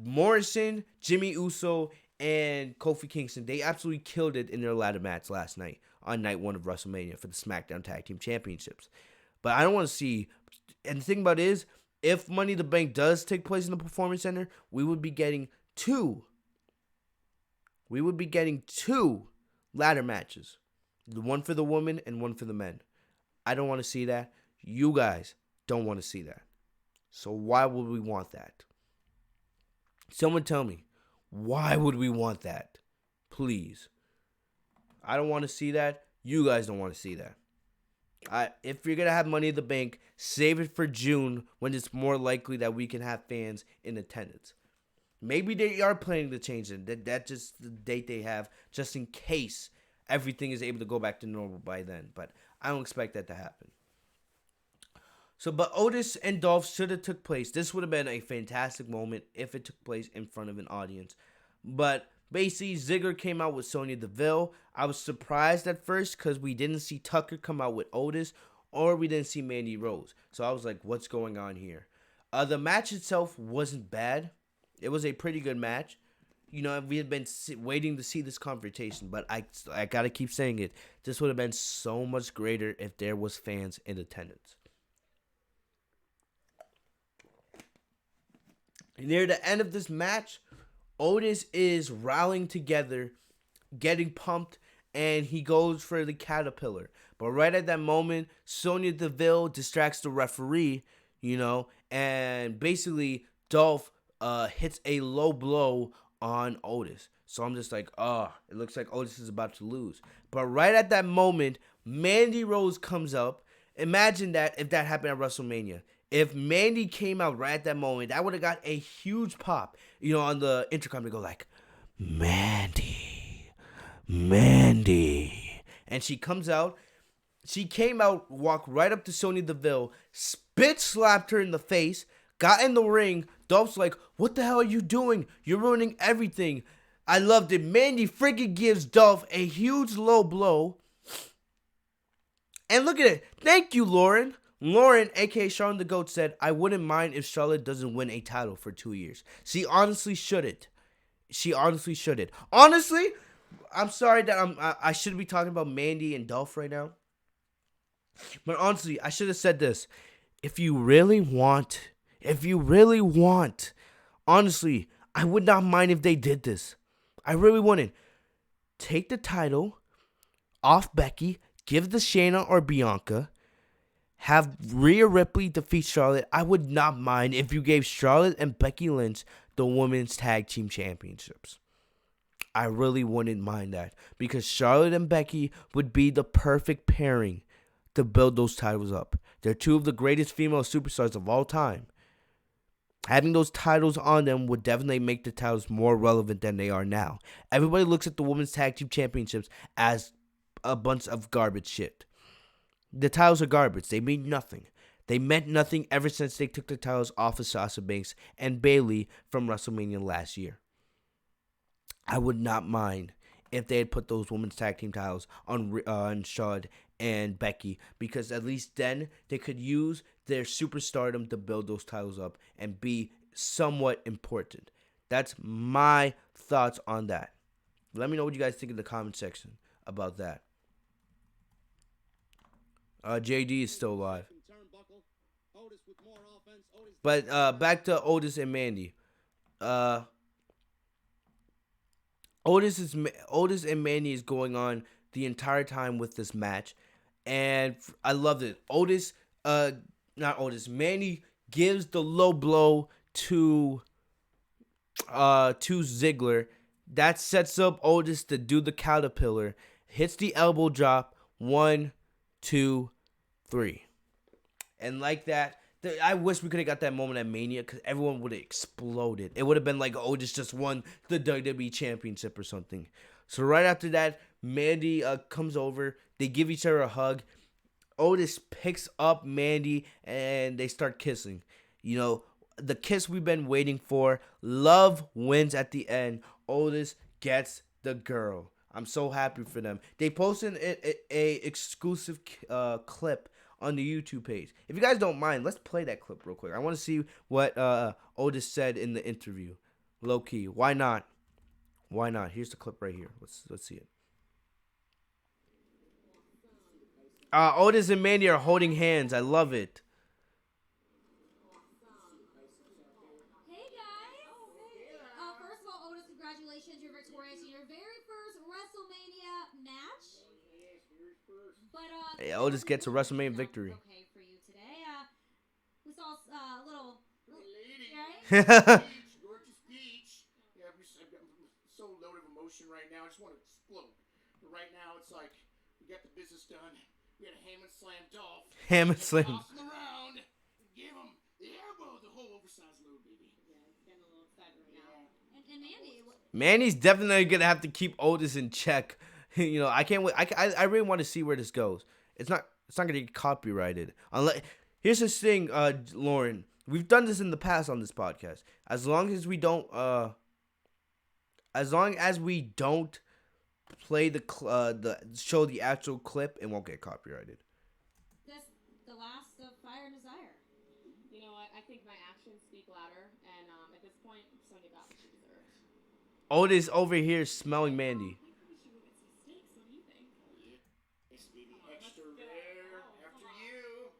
Morrison, Jimmy Uso, and Kofi Kingston, they absolutely killed it in their ladder match last night on night 1 of WrestleMania for the SmackDown Tag Team Championships. But I don't want to see, and the thing about it is, if Money in the Bank does take place in the Performance Center, we would be getting two ladder matches. One for the women and one for the men. I don't want to see that. You guys don't want to see that. So why would we want that? Someone tell me, why would we want that? Please. I don't want to see that. You guys don't want to see that. If you're going to have Money in the Bank, save it for June when it's more likely that we can have fans in attendance. Maybe they are planning to change it. That's just the date they have, just in case everything is able to go back to normal by then. But I don't expect that to happen. But Otis and Dolph should have took place. This would have been a fantastic moment if it took place in front of an audience. But basically, Ziggler came out with Sonya Deville. I was surprised at first because we didn't see Tucker come out with Otis, or we didn't see Mandy Rose. So I was like, what's going on here? The match itself wasn't bad. It was a pretty good match. We had been waiting to see this confrontation, but I gotta keep saying it. This would have been so much greater if there was fans in attendance. Near the end of this match, Otis is rallying together, getting pumped, and he goes for the caterpillar. But right at that moment, Sonya Deville distracts the referee, and basically Dolph hits a low blow on Otis. So I'm just like, it looks like Otis is about to lose. But right at that moment, Mandy Rose comes up. Imagine that if that happened at WrestleMania. If Mandy came out right at that moment, that would have got a huge pop. On the intercom, they go like, Mandy. And she comes out. She came out, walked right up to Sonya Deville, spit slapped her in the face, got in the ring. Dolph's like, what the hell are you doing? You're ruining everything. I loved it. Mandy freaking gives Dolph a huge low blow. And look at it. Thank you, Lauren. Lauren, a.k.a. Charlotte the GOAT, said, I wouldn't mind if Charlotte doesn't win a title for 2 years. She honestly shouldn't. Honestly, I'm sorry that I shouldn't be talking about Mandy and Dolph right now. But honestly, I should have said this. If you really want, honestly, I would not mind if they did this. I really wouldn't. Take the title off Becky, give the Shayna or Bianca, have Rhea Ripley defeat Charlotte. I would not mind if you gave Charlotte and Becky Lynch the Women's Tag Team Championships. I really wouldn't mind that, because Charlotte and Becky would be the perfect pairing to build those titles up. They're two of the greatest female superstars of all time. Having those titles on them would definitely make the titles more relevant than they are now. Everybody looks at the Women's Tag Team Championships as a bunch of garbage shit. The titles are garbage. They mean nothing. They meant nothing ever since they took the titles off of Sasha Banks and Bayley from WrestleMania last year. I would not mind if they had put those women's tag team titles on Charlotte and Becky, because at least then they could use their superstardom to build those titles up and be somewhat important. That's my thoughts on that. Let me know what you guys think in the comment section about that. JD is still alive. But back to Otis and Mandy. Otis and Mandy is going on the entire time with this match, and I loved it. Mandy gives the low blow to Ziggler. That sets up Otis to do the caterpillar. Hits the elbow drop. 1, 2, 3. And like that, I wish we could have got that moment at Mania because everyone would have exploded. It would have been like Otis just won the WWE Championship or something. So right after that, Mandy comes over. They give each other a hug. Otis picks up Mandy and they start kissing. You know, the kiss we've been waiting for. Love wins at the end. Otis gets the girl. I'm so happy for them. They posted a exclusive clip on the YouTube page. If you guys don't mind, let's play that clip real quick. I want to see what Otis said in the interview. Low key. Why not? Why not? Here's the clip right here. Let's see it. Otis and Mandy are holding hands. I love it. Hey guys! First of all, Otis, congratulations. You're victorious in your very first WrestleMania match. But Hey, Otis gets a WrestleMania victory. Okay for you today. We saw a little lady. right? Gorgeous peach. Yeah, I'm so loaded of emotion right now. I just want to explode. But right now, it's like we got the business done. We had a ham and slam Dolph. Ham and slam. Toss him around. Give him the elbow, the whole oversized load, baby. Yeah, it's getting a little excited right now. And Mandy. Mandy's definitely gonna have to keep Otis in check. You know, I can't wait. I really want to see where this goes. It's not gonna get copyrighted. Here's this thing, Lauren. We've done this in the past on this podcast. As long as we don't play the show the actual clip, it won't get copyrighted. This the last of Fire and Desire. You know what? I think my actions speak louder, and at this point, Sonya got what she deserved. Otis over here smelling Mandy. Extra rare after you.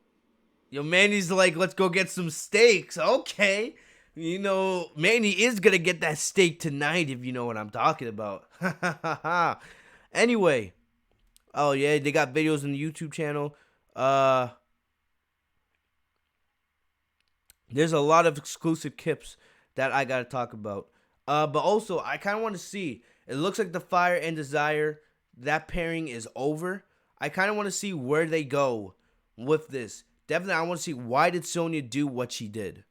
Yo, Mandy's like, let's go get some steaks. Okay. You know, Mandy is going to get that steak tonight, if you know what I'm talking about. Anyway. Oh, yeah, they got videos on the YouTube channel. There's a lot of exclusive clips that I got to talk about. But also, I kind of want to see. It looks like the Fire and Desire, that pairing is over. I kind of want to see where they go with this. Definitely, I want to see why did Sonya do what she did.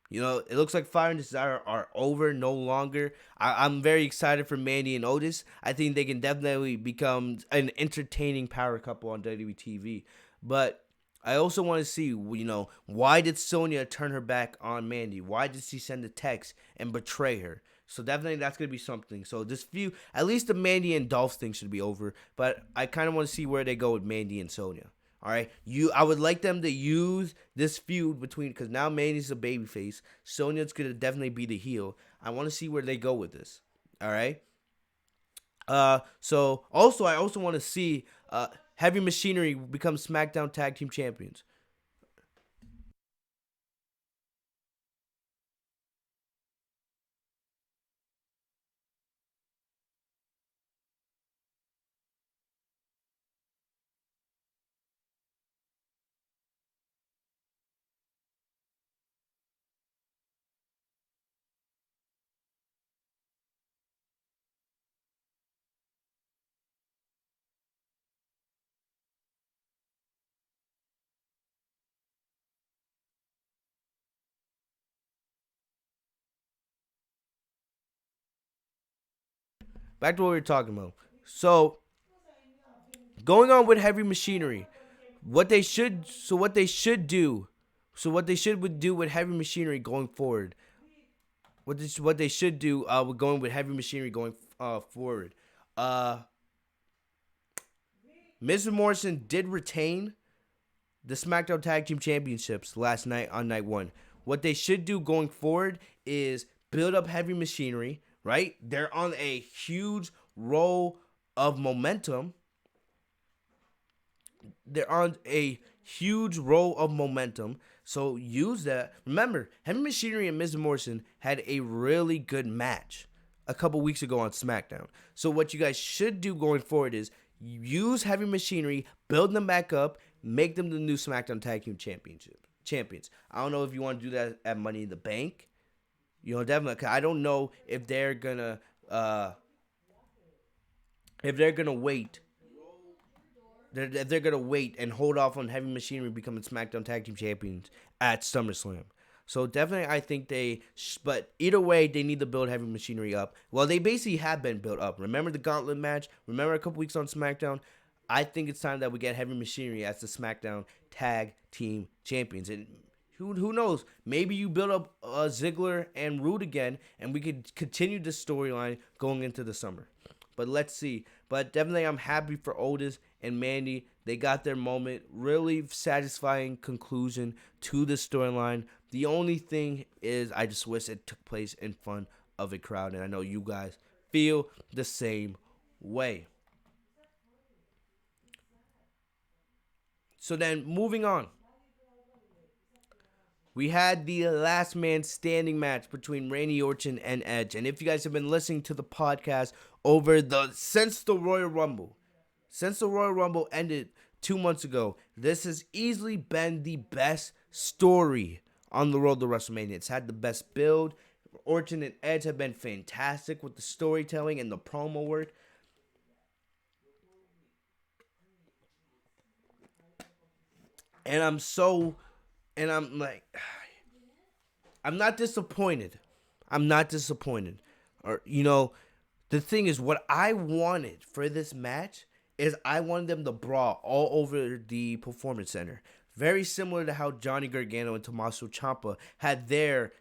You know, it looks like Fire and Desire are over, no longer. I'm very excited for Mandy and Otis. I think they can definitely become an entertaining power couple on WWE TV. But I also want to see, you know, why did Sonya turn her back on Mandy? Why did she send a text and betray her? So definitely that's going to be something. So this feud, at least the Mandy and Dolph thing should be over. But I kind of want to see where they go with Mandy and Sonya. All right, I would like them to use this feud between, because now Mandy's a babyface. Sonya's gonna definitely be the heel. I want to see where they go with this. All right. So also I also want to see Heavy Machinery become SmackDown Tag Team Champions. Back to what we were talking about. So going on with Heavy Machinery, what they should do with Heavy Machinery going forward. What they should do with going with Heavy Machinery going forward. Miz and Morrison did retain the SmackDown Tag Team Championships last night on night one. What they should do going forward is build up Heavy Machinery, right? They're on a huge roll of momentum. So use that. Remember, Heavy Machinery and Miz and Morrison had a really good match a couple weeks ago on SmackDown. So what you guys should do going forward is use Heavy Machinery, build them back up, make them the new SmackDown Tag Team champions. I don't know if you want to do that at Money in the Bank. You know, definitely. 'Cause I don't know if they're gonna uh, if they're gonna wait, if they're gonna wait and hold off on Heavy Machinery becoming SmackDown Tag Team Champions at SummerSlam. So definitely, I think but either way, they need to build Heavy Machinery up. Well, they basically have been built up. Remember the Gauntlet match? Remember a couple weeks on SmackDown? I think it's time that we get Heavy Machinery as the SmackDown Tag Team Champions. And who knows? Maybe you build up Ziggler and Roode again, and we could continue the storyline going into the summer. But let's see. But definitely, I'm happy for Otis and Mandy. They got their moment. Really satisfying conclusion to the storyline. The only thing is, I just wish it took place in front of a crowd. And I know you guys feel the same way. So then, moving on. We had the last man standing match between Randy Orton and Edge. And if you guys have been listening to the podcast since the Royal Rumble ended 2 months ago, this has easily been the best story on the road to WrestleMania. It's had the best build. Orton and Edge have been fantastic with the storytelling and the promo work. And I'm like, I'm not disappointed. Or, the thing is, what I wanted for this match is I wanted them to brawl all over the Performance Center. Very similar to how Johnny Gargano and Tommaso Ciampa had their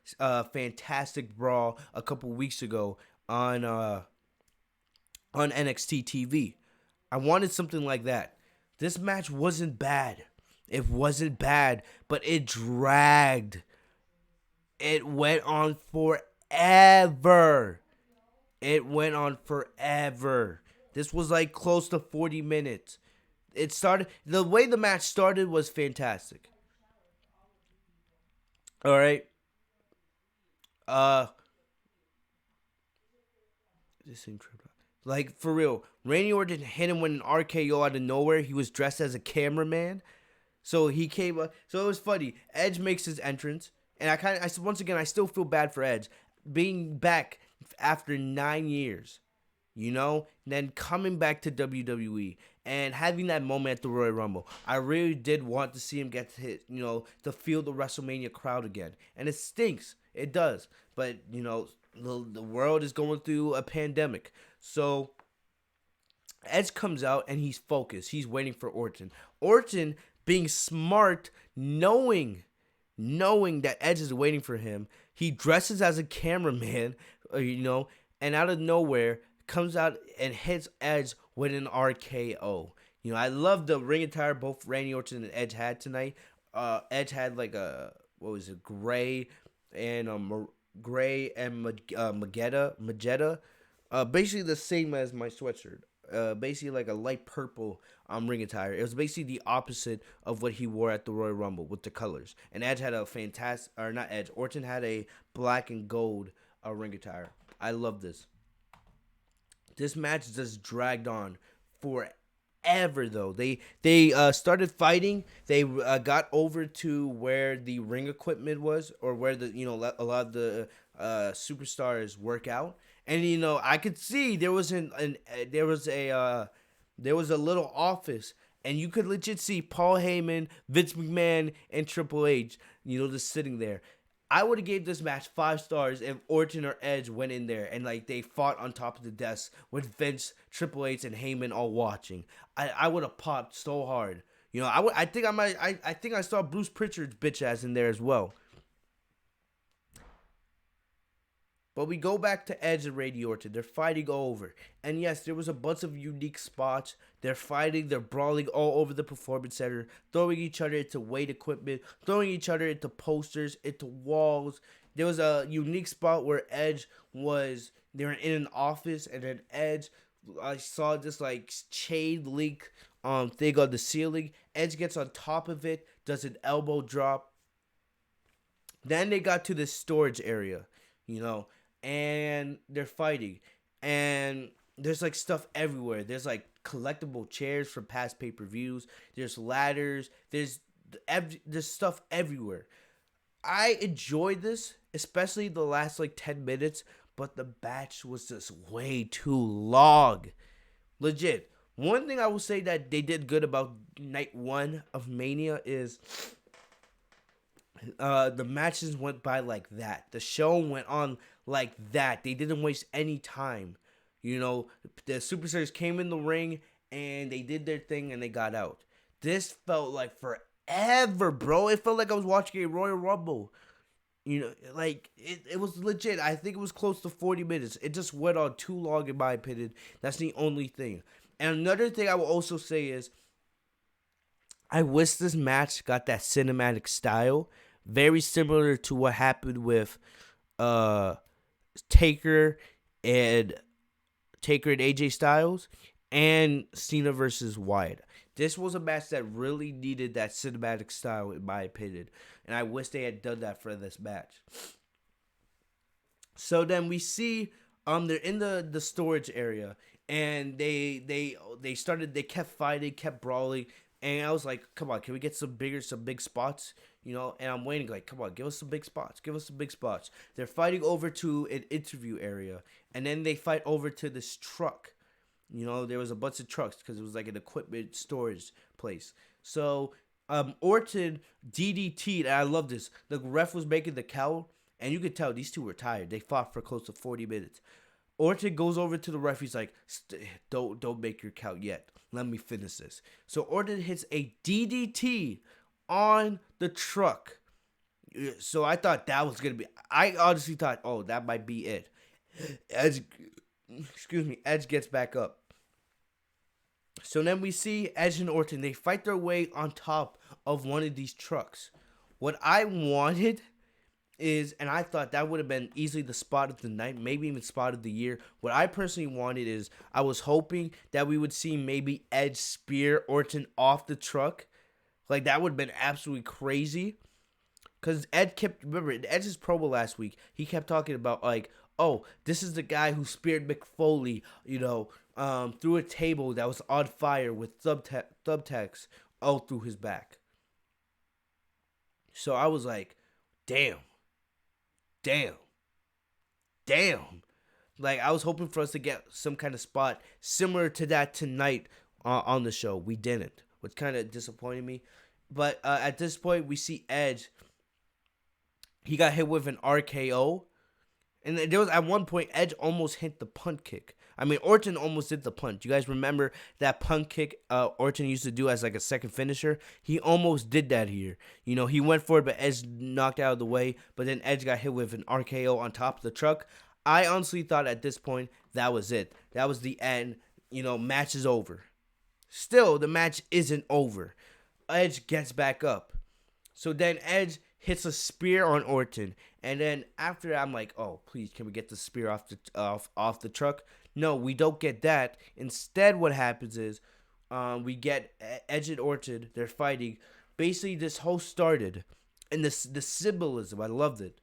fantastic brawl a couple weeks ago on NXT TV. I wanted something like that. This match wasn't bad. It wasn't bad, but it dragged. It went on forever. This was like close to 40 minutes. The way the match started was fantastic. All right. This thing tripped out. Like, for real, Randy Orton hit him with an RKO out of nowhere. He was dressed as a cameraman. So he came up. So it was funny. Edge makes his entrance. And once again, I still feel bad for Edge being back after 9 years, then coming back to WWE and having that moment at the Royal Rumble. I really did want to see him get to hit, to feel the WrestleMania crowd again. And it stinks. It does. But, the world is going through a pandemic. So Edge comes out and he's focused. He's waiting for Orton. Orton, being smart, knowing that Edge is waiting for him, he dresses as a cameraman, and out of nowhere comes out and hits Edge with an RKO. I love the ring attire both Randy Orton and Edge had tonight. Edge had like gray and magenta, basically the same as my sweatshirt. Basically like a light purple ring attire. It was basically the opposite of what he wore at the Royal Rumble with the colors. And Edge had Orton had a black and gold ring attire. I love this. This match just dragged on forever though. They started fighting. They got over to where the ring equipment was, or where a lot of the superstars work out. And I could see there was there was a little office, and you could legit see Paul Heyman, Vince McMahon, and Triple H, just sitting there. I would have gave this match 5 stars if Orton or Edge went in there and they fought on top of the desk with Vince, Triple H, and Heyman all watching. I would have popped so hard. I think I saw Bruce Pritchard's bitch ass in there as well. But we go back to Edge and Randy Orton. They're fighting all over. And yes, there was a bunch of unique spots. They're fighting. They're brawling all over the Performance Center. Throwing each other into weight equipment. Throwing each other into posters. Into walls. There was a unique spot where they were in an office. And then Edge, I saw this chain link thing on the ceiling. Edge gets on top of it. Does an elbow drop. Then they got to this storage area. And they're fighting, and there's stuff everywhere. There's collectible chairs from past pay-per-views. There's ladders. There's stuff everywhere. I enjoyed this, especially the last 10 minutes, but the match was just way too long. Legit. One thing I will say that they did good about night 1 of Mania is the matches went by like that. The show went on like that. They didn't waste any time. You know, the superstars came in the ring and they did their thing and they got out. This felt like forever, bro. It felt like I was watching a Royal Rumble. You know, like, it was legit. I think it was close to 40 minutes. It just went on too long, in my opinion. That's the only thing. And another thing I will also say is, I wish this match got that cinematic style. Very similar to what happened with Taker and AJ Styles and Cena versus Wyatt. This was a match that really needed that cinematic style, in my opinion. And I wish they had done that for this match. So then we see they're in the storage area, and they kept fighting, kept brawling, and I was like, come on, can we get some big spots? You know, and I'm waiting, like, come on, give us some big spots. They're fighting over to an interview area, and then they fight over to this truck. You know, there was a bunch of trucks because it was like an equipment storage place. So, Orton DDT'd, and I love this. The ref was making the count, and you could tell these two were tired. They fought for close to 40 minutes. Orton goes over to the ref. He's like, don't make your count yet. Let me finish this. So, Orton hits a DDT on the truck. So, I thought that was going to be... I honestly thought, oh, that might be it. Edge gets back up. So then we see Edge and Orton. They fight their way on top of one of these trucks. What I wanted is, and I thought that would have been easily the spot of the night, maybe even spot of the year. What I personally wanted is, I was hoping that we would see maybe Edge spear Orton off the truck. Like, that would have been absolutely crazy. Because remember, in Edge's promo last week, he kept talking about, like, oh, this is the guy who speared Mick Foley, you know, through a table that was on fire with thumbtacks all through his back. So I was like, damn. Like, I was hoping for us to get some kind of spot similar to that tonight on the show. We didn't, which kind of disappointed me. But at this point, we see Edge. He got hit with an RKO. And there was, at one point, Edge almost hit the punt kick. I mean, Orton almost did the punt. You guys remember that punt kick Orton used to do as like a second finisher? He almost did that here. You know, he went for it, but Edge knocked out of the way. But then Edge got hit with an RKO on top of the truck. I honestly thought at this point, that was it. That was the end. You know, match is over. Still, the match isn't over. Edge gets back up. So then Edge hits a spear on Orton. And then after that, I'm like, oh, please, can we get the spear off the truck? No, we don't get that. Instead, what happens is we get Edge and Orton. They're fighting. Basically, this whole started. And the symbolism, I loved it.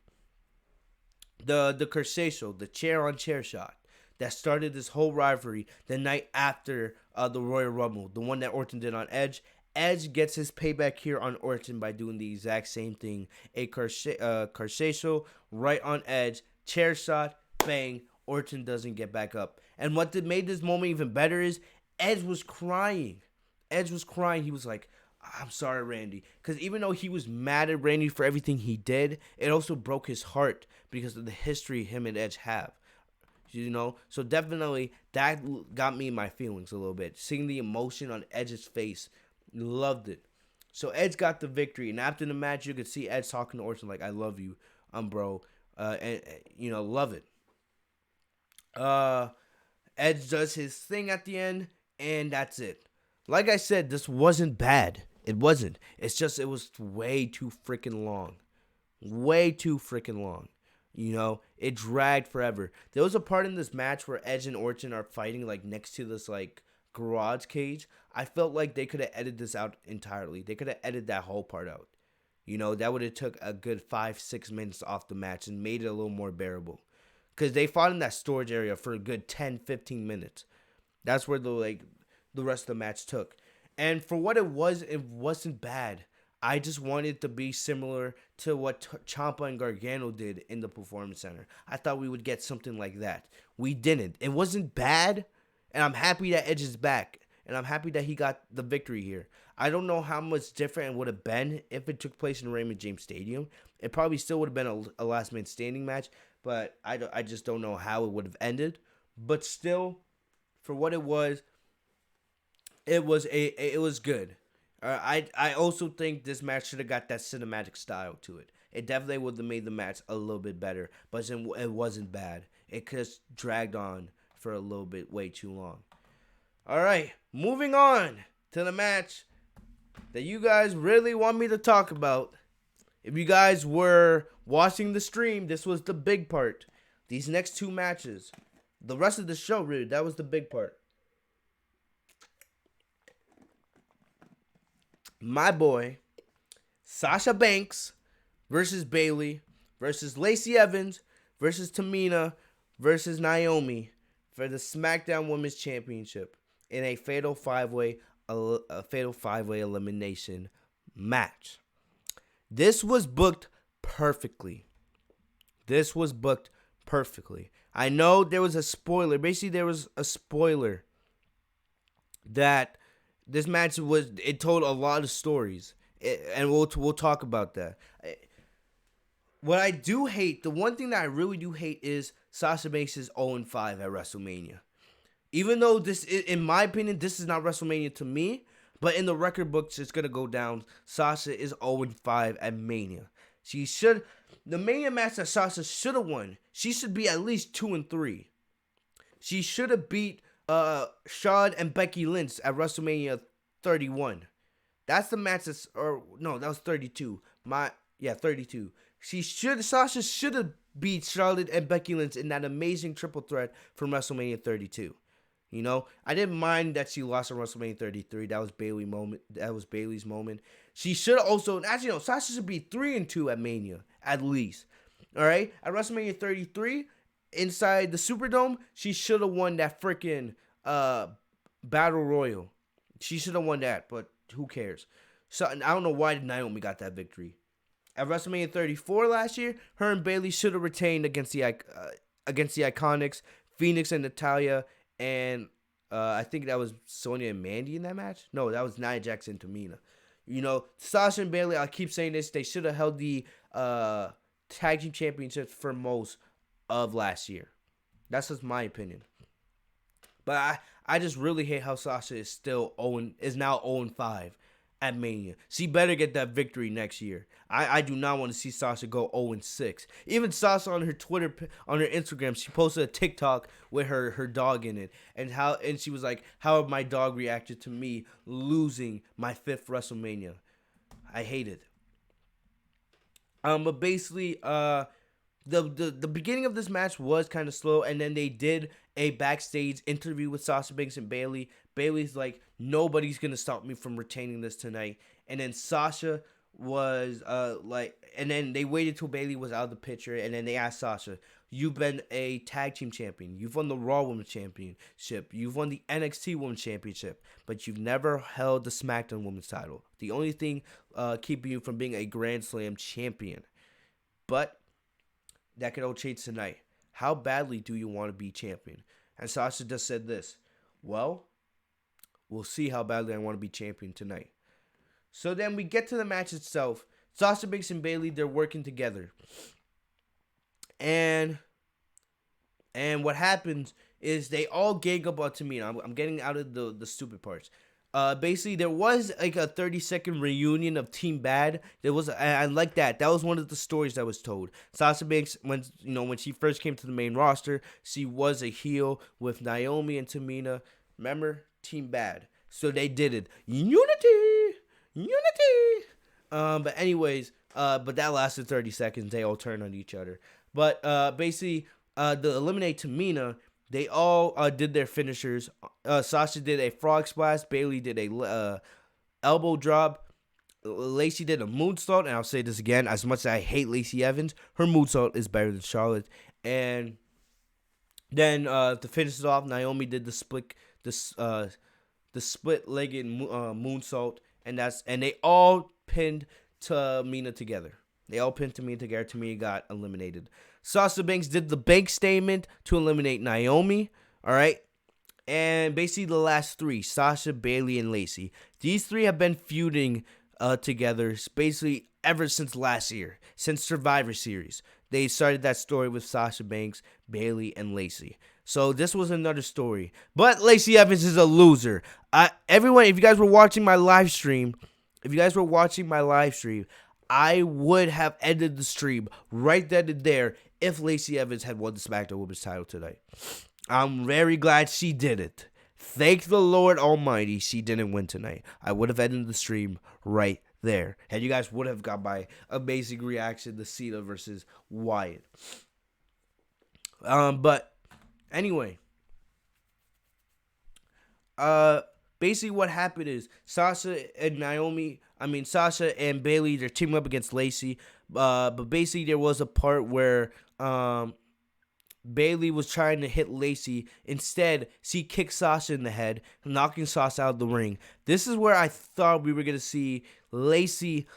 The Cursacio, the chair-on-chair shot that started this whole rivalry the night after the Royal Rumble, the one that Orton did on Edge. Edge gets his payback here on Orton by doing the exact same thing. A Cursacio right on Edge. Chair shot. Bang. Orton doesn't get back up. And what made this moment even better is Edge was crying. He was like, I'm sorry, Randy. Because even though he was mad at Randy for everything he did, it also broke his heart because of the history him and Edge have. You know? So definitely that got me in my feelings a little bit. Seeing the emotion on Edge's face. Loved it. So Edge got the victory, and after the match, you could see Edge talking to Orton like, "I love you, bro," and you know, love it. Edge does his thing at the end, and that's it. Like I said, this wasn't bad. It wasn't. It's just it was way too freaking long, You know, it dragged forever. There was a part in this match where Edge and Orton are fighting like next to this like garage cage. I felt like they could have edited this out entirely. They could have edited that whole part out. You know, that would have took a good 5-6 minutes off the match and made it a little more bearable. Because they fought in that storage area for a good 10-15 minutes. That's where the rest of the match took. And for what it was, it wasn't bad. I just wanted to be similar to what Ciampa and Gargano did in the Performance Center. I thought we would get something like that. We didn't. It wasn't bad, and I'm happy that Edge is back, and I'm happy that he got the victory here. I don't know how much different it would have been if it took place in Raymond James Stadium. It probably still would have been a last man standing match, but I just don't know how it would have ended. But still, for what it was good. I also think this match should have got that cinematic style to it. It definitely would have made the match a little bit better, but it wasn't bad. It just dragged on for a little bit, way too long. All right, moving on to the match that you guys really want me to talk about. If you guys were watching the stream, this was the big part. These next two matches, the rest of the show, really, that was the big part. My boy, Sasha Banks versus Bayley versus Lacey Evans versus Tamina versus Naomi for the SmackDown Women's Championship in a fatal five-way elimination match. This was booked perfectly. I know there was a spoiler. Basically, there was a spoiler that this match it told a lot of stories, and we'll talk about that. What I do hate, the one thing that I really do hate is Sasha Banks is 0-5 at WrestleMania. Even though this, in my opinion, this is not WrestleMania to me, but in the record books, it's gonna go down. Sasha is 0-5 at Mania. The Mania match that Sasha should have won, she should be at least 2-3. She should have beat Shawn and Becky Lynch at WrestleMania 31. That's the match that was 32. 32. Sasha should have beat Charlotte and Becky Lynch in that amazing triple threat from WrestleMania 32. You know, I didn't mind that she lost at WrestleMania 33. That was Bayley's moment. She should also, Sasha should be 3-2 at Mania at least. All right, at WrestleMania 33. Inside the Superdome, she should have won that freaking Battle Royal. She should have won that, but who cares? So I don't know why Naomi got that victory. At WrestleMania 34 last year, her and Bayley should have retained against the Iconics, Phoenix and Natalya, and I think that was Sonya and Mandy in that match. No, that was Nia Jax and Tamina. You know, Sasha and Bayley, I keep saying this, they should have held the tag team championships for most of last year. That's just my opinion. But I just really hate how Sasha is now 0-5 at Mania. She better get that victory next year. I do not want to see Sasha go 0-6. Even Sasha on her Twitter, on her Instagram, she posted a TikTok with her dog in it, and she was like, "How my dog reacted to me losing my 5th WrestleMania." I hate it. But basically, the beginning of this match was kind of slow, and then they did a backstage interview with Sasha Banks and Bayley. Bayley's like, nobody's gonna stop me from retaining this tonight. And then Sasha was and then they waited till Bayley was out of the picture, and then they asked Sasha, "You've been a tag team champion. You've won the Raw Women's Championship. You've won the NXT Women's Championship, but you've never held the SmackDown Women's title. The only thing keeping you from being a Grand Slam champion. But that could all change tonight. How badly do you want to be champion?" And Sasha just said this, "Well, we'll see how badly I want to be champion tonight." So then we get to the match itself. Sasha Banks and Bayley, they're working together. And what happens is they all gang up on Tamina. I'm getting out of the stupid parts. Basically, there was like a 30-second reunion of Team Bad. I like that. That was one of the stories that was told. Sasha Banks, when she first came to the main roster, she was a heel with Naomi and Tamina. Remember? Team Bad. So they did it. Unity. But anyways, but that lasted 30 seconds. They all turned on each other. But basically, to eliminate Tamina, they all did their finishers. Sasha did a frog splash. Bayley did a elbow drop. Lacey did a moonsault. And I'll say this again. As much as I hate Lacey Evans, her moonsault is better than Charlotte. And then to finish it off, Naomi did the split-legged moonsault. And they all pinned Tamina together. They all pinned Tamina together. Tamina got eliminated. Sasha Banks did the bank statement to eliminate Naomi. All right. And basically the last three, Sasha, Bayley, and Lacey. These three have been feuding together basically ever since last year, since Survivor Series. They started that story with Sasha Banks, Bayley, and Lacey. So this was another story. But Lacey Evans is a loser. Everyone, if you guys were watching my live stream, I would have ended the stream right then and there if Lacey Evans had won the SmackDown Women's title tonight. I'm very glad she did it. Thank the Lord Almighty she didn't win tonight. I would have ended the stream right there. And you guys would have got my amazing reaction to Cena versus Wyatt. But anyway. Basically what happened is Sasha and Bayley, they're teaming up against Lacey. But basically there was a part where Bayley was trying to hit Lacey. Instead, she kicked Sasha in the head, knocking Sasha out of the ring. This is where I thought we were going to see Lacey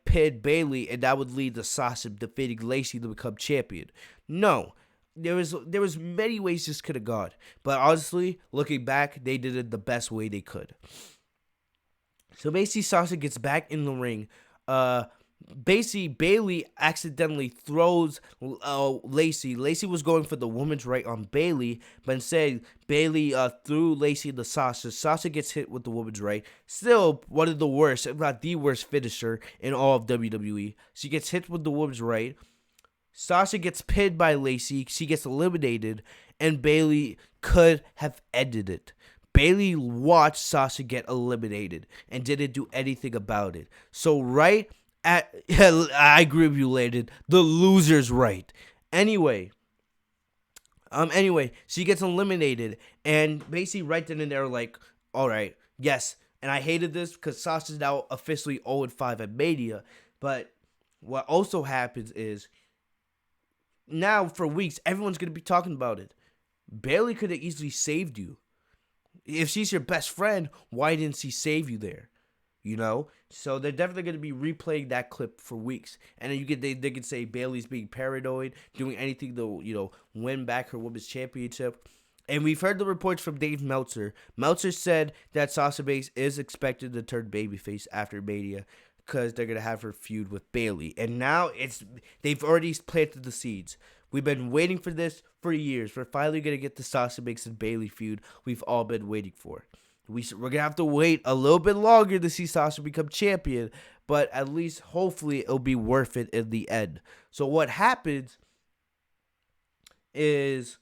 pin Bayley, and that would lead to Sasha defeating Lacey to become champion. No. There was many ways this could have gone. But honestly, looking back, they did it the best way they could. So basically, Sasha gets back in the ring. Basically, Bayley accidentally throws Lacey. Lacey was going for the woman's right on Bayley, but instead, Bayley threw Lacey to Sasha. Sasha gets hit with the woman's right. Still, one of the worst, if not the worst finisher in all of WWE. She gets hit with the woman's right. Sasha gets pinned by Lacey. She gets eliminated, and Bayley could have ended it. Bayley watched Sasha get eliminated and didn't do anything about it. So I agree with you, Landon. The loser's right. Anyway, she gets eliminated, and basically right then and there, all right, yes. And I hated this because Sasha's now officially 0-5 at Mania. But what also happens is, now for weeks, everyone's going to be talking about it. Bayley could have easily saved you. If she's your best friend, why didn't she save you there? You know? So they're definitely going to be replaying that clip for weeks. And then they could say Bayley's being paranoid, doing anything to, win back her women's championship. And we've heard the reports from Dave Meltzer. Meltzer said that Sasha Banks is expected to turn babyface after Mania, because they're going to have her feud with Bayley. And now they've already planted the seeds. We've been waiting for this for years. We're finally going to get the Sasha Banks and Bayley feud we've all been waiting for. We're going to have to wait a little bit longer to see Sasha become champion, but at least hopefully it'll be worth it in the end. So what happens is...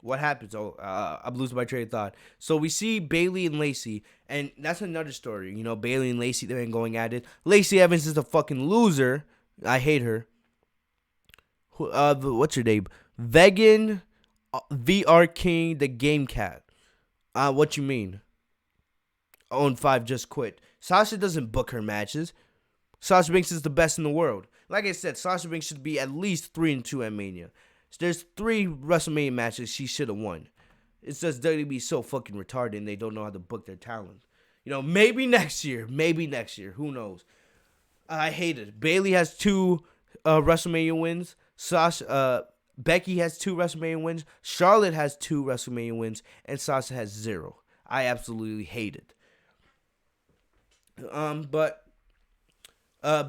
What happens? I'm losing my train of thought. So we see Bayley and Lacey, and that's another story. Bayley and Lacey, they've been going at it. Lacey Evans is a fucking loser. I hate her. What's her name? Vegan VR King, the Game Cat. What you mean? 0-5 just quit. Sasha doesn't book her matches. Sasha Banks is the best in the world. Like I said, Sasha Banks should be at least 3-2 at Mania. There's 3 WrestleMania matches she should have won. It's just WWE so fucking retarded and they don't know how to book their talent. Maybe next year. Who knows? I hate it. Bayley has 2 WrestleMania wins. Becky has 2 WrestleMania wins. Charlotte has 2 WrestleMania wins. And Sasha has 0. I absolutely hate it. But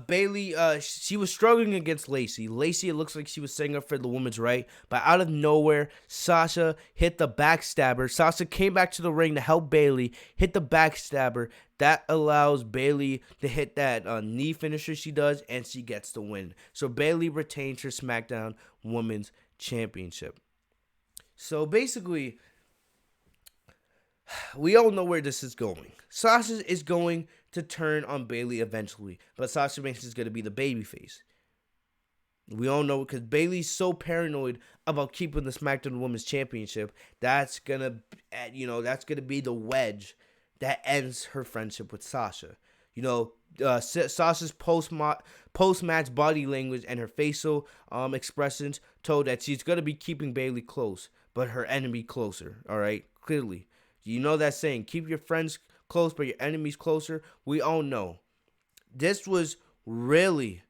Bayley, she was struggling against Lacey. Lacey, it looks like she was setting up for the woman's right. But out of nowhere, Sasha hit the backstabber. Sasha came back to the ring to help Bayley, hit the backstabber. That allows Bayley to hit that knee finisher she does, and she gets the win. So Bayley retains her SmackDown Women's Championship. So basically, we all know where this is going. Sasha is going to turn on Bayley eventually, but Sasha Banks is going to be the babyface. We all know, because Bayley's so paranoid about keeping the SmackDown Women's Championship. That's gonna be the wedge that ends her friendship with Sasha. Sasha's post-match body language and her facial expressions told that she's gonna be keeping Bayley close, but her enemy closer. All right, clearly, that saying, keep your friends close, but your enemy's closer. We all know. This was really,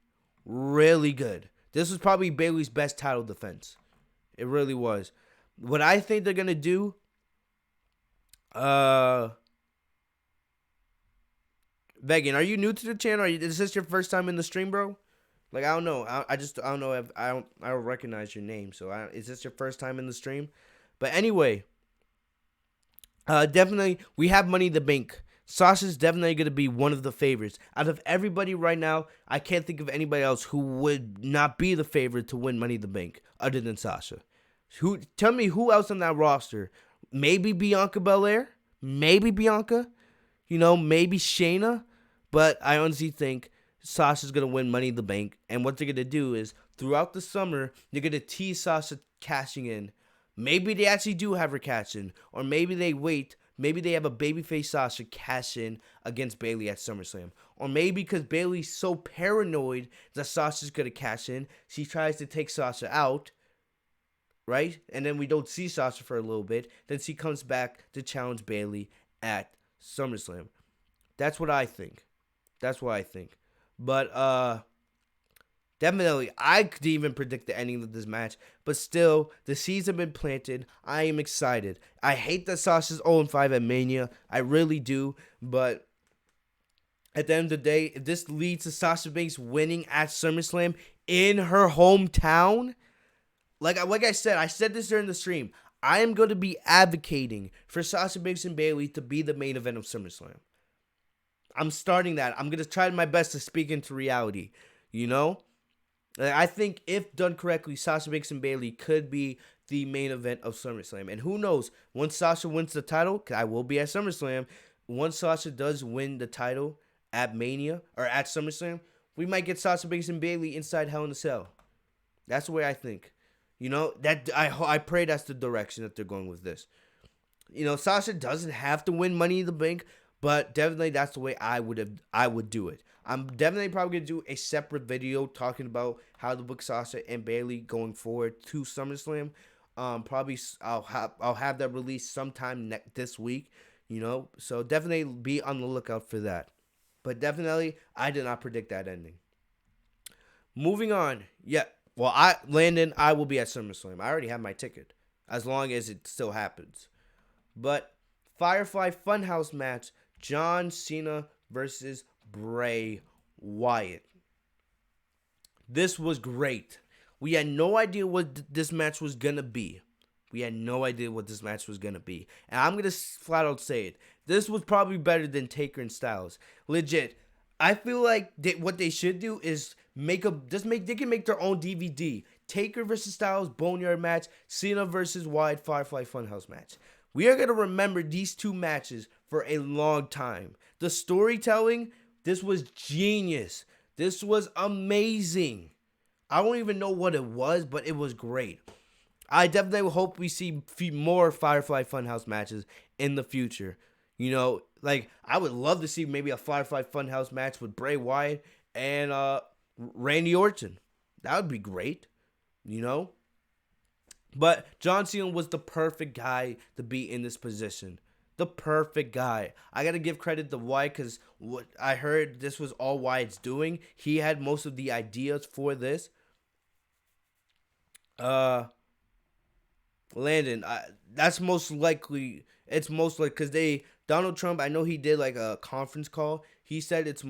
really good. This was probably Bayley's best title defense. It really was. What I think they're going to do, Vegan, are you new to the channel? Is this your first time in the stream, bro? Like, I don't know. I don't know if I don't recognize your name. So is this your first time in the stream? But anyway, definitely we have Money in the Bank. Sasha's definitely going to be one of the favorites. Out of everybody right now, I can't think of anybody else who would not be the favorite to win Money in the Bank other than Sasha. Tell me who else on that roster? Maybe Bianca Bel-Air? Maybe Bianca? Maybe Shayna? But I honestly think Sasha's going to win Money in the Bank. And what they're going to do is, throughout the summer, they're going to tease Sasha cashing in. Maybe they actually do have her cash in. Or maybe they wait. Maybe they have a babyface Sasha cash in against Bayley at SummerSlam. Or maybe because Bayley's so paranoid that Sasha's going to cash in, she tries to take Sasha out. Right? And then we don't see Sasha for a little bit. Then she comes back to challenge Bayley at SummerSlam. That's what I think. But, definitely, I could even predict the ending of this match. But still, the seeds have been planted. I am excited. I hate that Sasha's 0-5 at Mania. I really do. But at the end of the day, if this leads to Sasha Banks winning at SummerSlam in her hometown, like I said this during the stream, I am going to be advocating for Sasha Banks and Bayley to be the main event of SummerSlam. I'm starting that. I'm going to try my best to speak into reality, I think if done correctly, Sasha Banks and Bayley could be the main event of SummerSlam. And who knows, once Sasha wins the title, 'cause I will be at SummerSlam, once Sasha does win the title at Mania, or at SummerSlam, we might get Sasha Banks and Bayley inside Hell in a Cell. That's the way I think. That I pray that's the direction that they're going with this. Sasha doesn't have to win Money in the Bank, but definitely that's the way I would do it. I'm definitely probably going to do a separate video talking about how to book Sasha and Bayley going forward to SummerSlam. Probably I'll have that released sometime this week, So definitely be on the lookout for that. But definitely, I did not predict that ending. Moving on. Yeah. Well, Landon, I will be at SummerSlam. I already have my ticket, as long as it still happens. But Firefly Funhouse match, John Cena versus Bray Wyatt. This was great. We had no idea what this match was going to be. And I'm going to flat out say it. This was probably better than Taker and Styles. Legit. I feel like what they should do is they can make their own DVD. Taker versus Styles Boneyard match, Cena versus Wyatt Firefly Funhouse match. We are going to remember these two matches for a long time. The storytelling, this was genius. This was amazing. I don't even know what it was, but it was great. I definitely hope we see more Firefly Funhouse matches in the future. I would love to see maybe a Firefly Funhouse match with Bray Wyatt and Randy Orton. That would be great, But John Cena was the perfect guy to be in this position. The perfect guy. I got to give credit to Wyatt because what I heard this was all Wyatt's doing. He had most of the ideas for this. Landon, that's most likely. It's most likely because Donald Trump. I know he did like a conference call. He said it's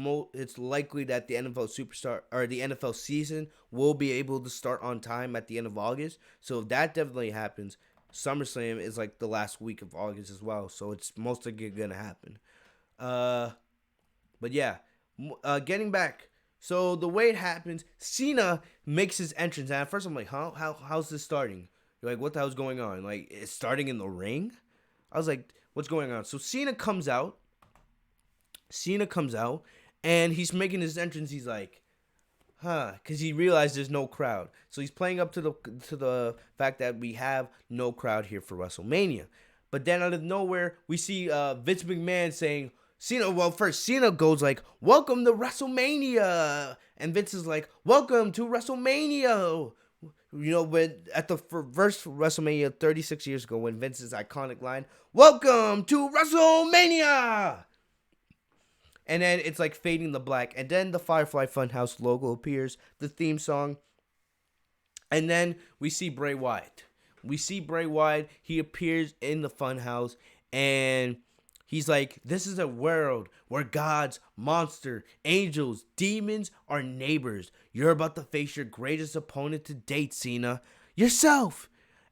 likely that the NFL superstar or the NFL season will be able to start on time at the end of August. So if that definitely happens, SummerSlam is like the last week of August as well. So it's most likely gonna happen. But yeah, getting back. So the way it happens, Cena makes his entrance. And at first I'm like, huh? How's this starting? You're like, what the hell's going on? Like, it's starting in the ring? I was like, what's going on? So Cena comes out, and he's making his entrance. He's like, because he realized there's no crowd. So he's playing up to the fact that we have no crowd here for WrestleMania. But then out of nowhere, we see Vince McMahon saying, Cena goes like, welcome to WrestleMania. And Vince is like, welcome to WrestleMania. When at the first WrestleMania 36 years ago, when Vince's iconic line, welcome to WrestleMania. And then it's like fading to black. And then the Firefly Funhouse logo appears, the theme song. And then we see Bray Wyatt. He appears in the Funhouse. And he's like, this is a world where gods, monsters, angels, demons are neighbors. You're about to face your greatest opponent to date, Cena. Yourself.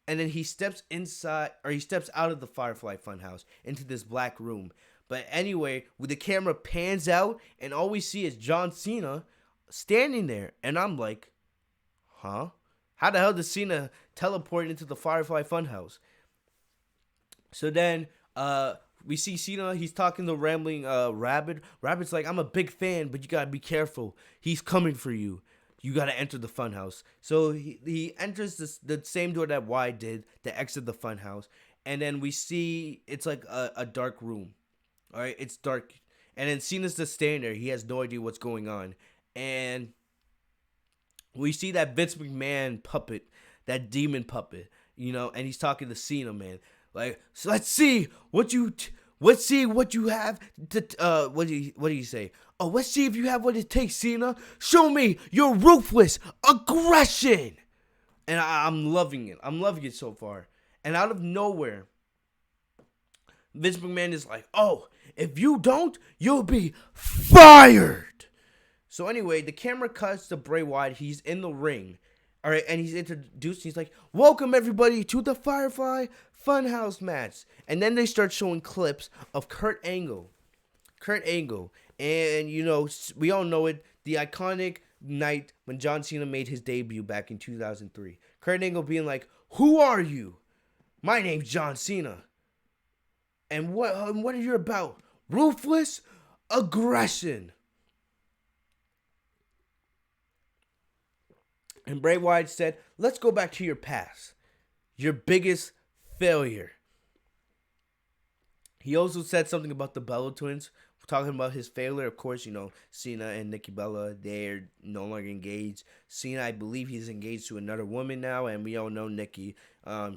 And then he steps out of the Firefly Funhouse into this black room. But anyway, the camera pans out, and all we see is John Cena standing there. And I'm like, huh? How the hell does Cena teleport into the Firefly Funhouse? So then, we see Cena. He's talking to rambling Rabbit. Rabbit's like, I'm a big fan, but you gotta be careful. He's coming for you. You gotta enter the Funhouse. So he enters the same door that Wyatt did to exit the Funhouse. And then we see it's like a dark room. All right, it's dark. And then Cena's just standing there. He has no idea what's going on. And we see that Vince McMahon puppet, that demon puppet, and he's talking to Cena, man. Like, so let's see what you have to, what do you say? Oh, let's see if you have what it takes, Cena. Show me your ruthless aggression. And I'm loving it. I'm loving it so far. And out of nowhere, Vince McMahon is like, oh, if you don't, you'll be fired. So anyway, the camera cuts to Bray Wyatt. He's in the ring. All right, and he's introduced. He's like, welcome, everybody, to the Firefly Funhouse match. And then they start showing clips of Kurt Angle. And, we all know it. The iconic night when John Cena made his debut back in 2003. Kurt Angle being like, who are you? My name's John Cena. And what are you about? Ruthless aggression. And Bray Wyatt said, let's go back to your past. Your biggest failure. He also said something about the Bella twins. Talking about his failure, of course, Cena and Nikki Bella, they're no longer engaged. Cena, I believe he's engaged to another woman now, and we all know Nikki.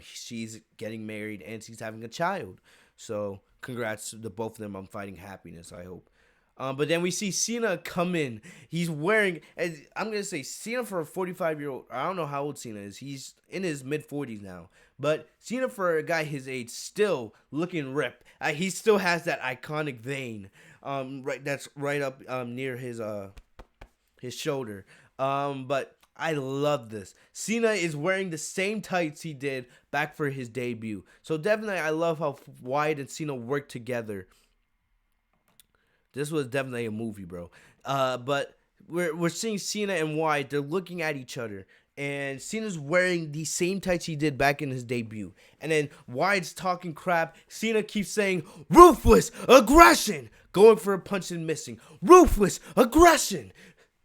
She's getting married, and she's having a child. So, congrats to both of them on finding happiness, I hope. But then we see Cena come in. He's wearing, I'm going to say, Cena for a 45-year-old, I don't know how old Cena is. He's in his mid-40s now. But Cena for a guy his age, still looking ripped. He still has that iconic vein. That's right up near his shoulder. But I love this. Cena is wearing the same tights he did back for his debut. So definitely, I love how Wyatt and Cena work together. This was definitely a movie, bro. But we're seeing Cena and Wyatt. They're looking at each other. And Cena's wearing the same tights he did back in his debut. And then Wyatt's talking crap. Cena keeps saying, ruthless aggression. Going for a punch and missing. Ruthless aggression.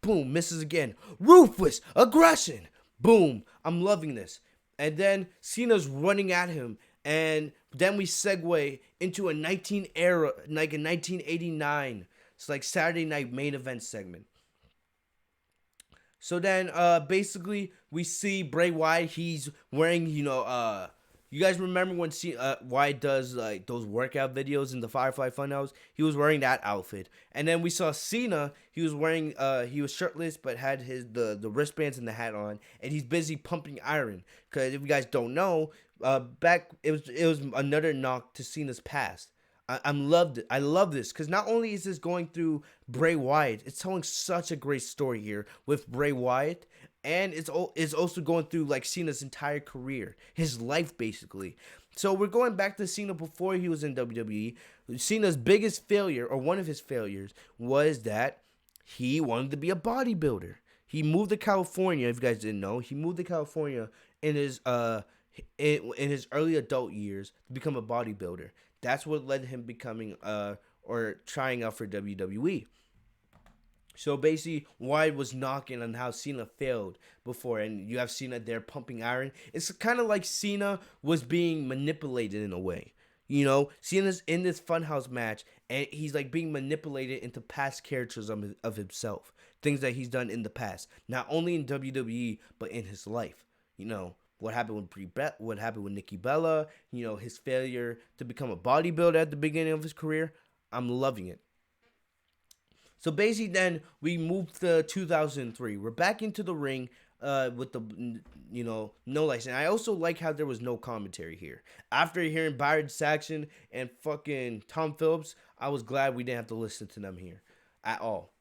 Boom, misses again. Ruthless aggression. Boom. I'm loving this. And then Cena's running at him. And then we segue into a 1989. It's like Saturday night main event segment. So then, basically, we see Bray Wyatt. He's wearing, you guys remember when Wyatt does like those workout videos in the Firefly Funhouse? He was wearing that outfit. And then we saw Cena. He was wearing, he was shirtless, but had the wristbands and the hat on, and he's busy pumping iron. Because if you guys don't know, it was another knock to Cena's past. I loved it. I love this because not only is this going through Bray Wyatt, it's telling such a great story here with Bray Wyatt, and it's also going through like Cena's entire career, his life basically. So we're going back to Cena before he was in WWE. Cena's biggest failure, or one of his failures, was that he wanted to be a bodybuilder. He moved to California. If you guys didn't know, he moved to California in his early adult years to become a bodybuilder. That's what led him becoming or trying out for WWE. So basically, Wyatt was knocking on how Cena failed before, and you have Cena there pumping iron. It's kind of like Cena was being manipulated in a way. Cena's in this Funhouse match, and he's like being manipulated into past characters of himself. Things that he's done in the past. Not only in WWE, but in his life. What happened with what happened with Nikki Bella, his failure to become a bodybuilder at the beginning of his career. I'm loving it. So basically, then we moved to 2003. We're back into the ring with the, no license. I also like how there was no commentary here. After hearing Byron Saxon and fucking Tom Phillips, I was glad we didn't have to listen to them here at all.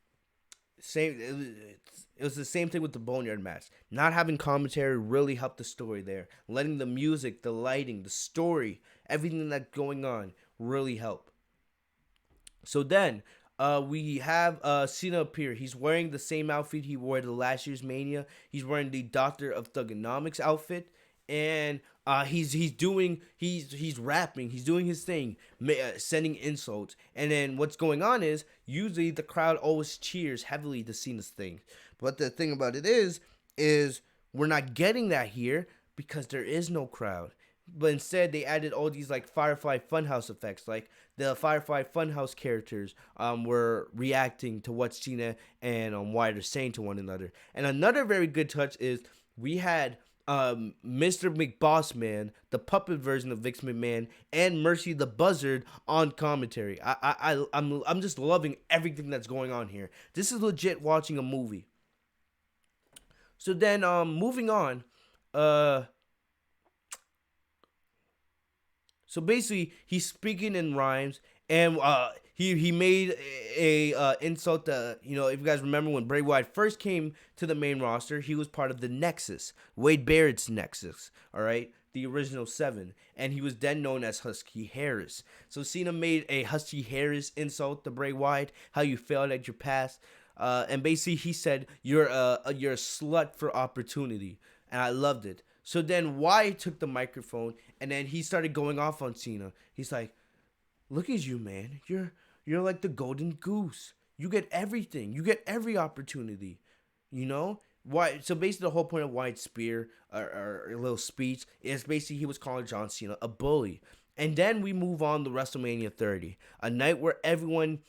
It was the same thing with the Boneyard match. Not having commentary really helped the story there. Letting the music, the lighting, the story, everything that's going on really help. So then, we have Cena appear. He's wearing the same outfit he wore to last year's Mania. He's wearing the Doctor of Thugonomics outfit, and he's rapping. He's doing his thing, sending insults. And then what's going on is usually the crowd always cheers heavily to Cena's thing. But the thing about it is we're not getting that here because there is no crowd. But instead, they added all these like Firefly Funhouse effects, like the Firefly Funhouse characters were reacting to what Cena and Wyatt are saying to one another. And another very good touch is we had Mr. McBossman, the puppet version of Vince McMahon, and Mercy the Buzzard on commentary. I'm just loving everything that's going on here. This is legit watching a movie. So then, moving on, so basically, he's speaking in rhymes, and he made a insult to, if you guys remember when Bray Wyatt first came to the main roster, he was part of the Nexus, Wade Barrett's Nexus, all right, the original 7, and he was then known as Husky Harris. So Cena made a Husky Harris insult to Bray Wyatt, how you failed at your past, and basically he said you're a slut for opportunity, and I loved it. So then Wyatt took the microphone, and then he started going off on Cena. He's like, look at you, man. You're like the golden goose. You get everything. You get every opportunity. Why? So basically the whole point of Wyatt's spear, or a little speech, is basically he was calling John Cena a bully. And then we move on to WrestleMania 30. A night where everyone,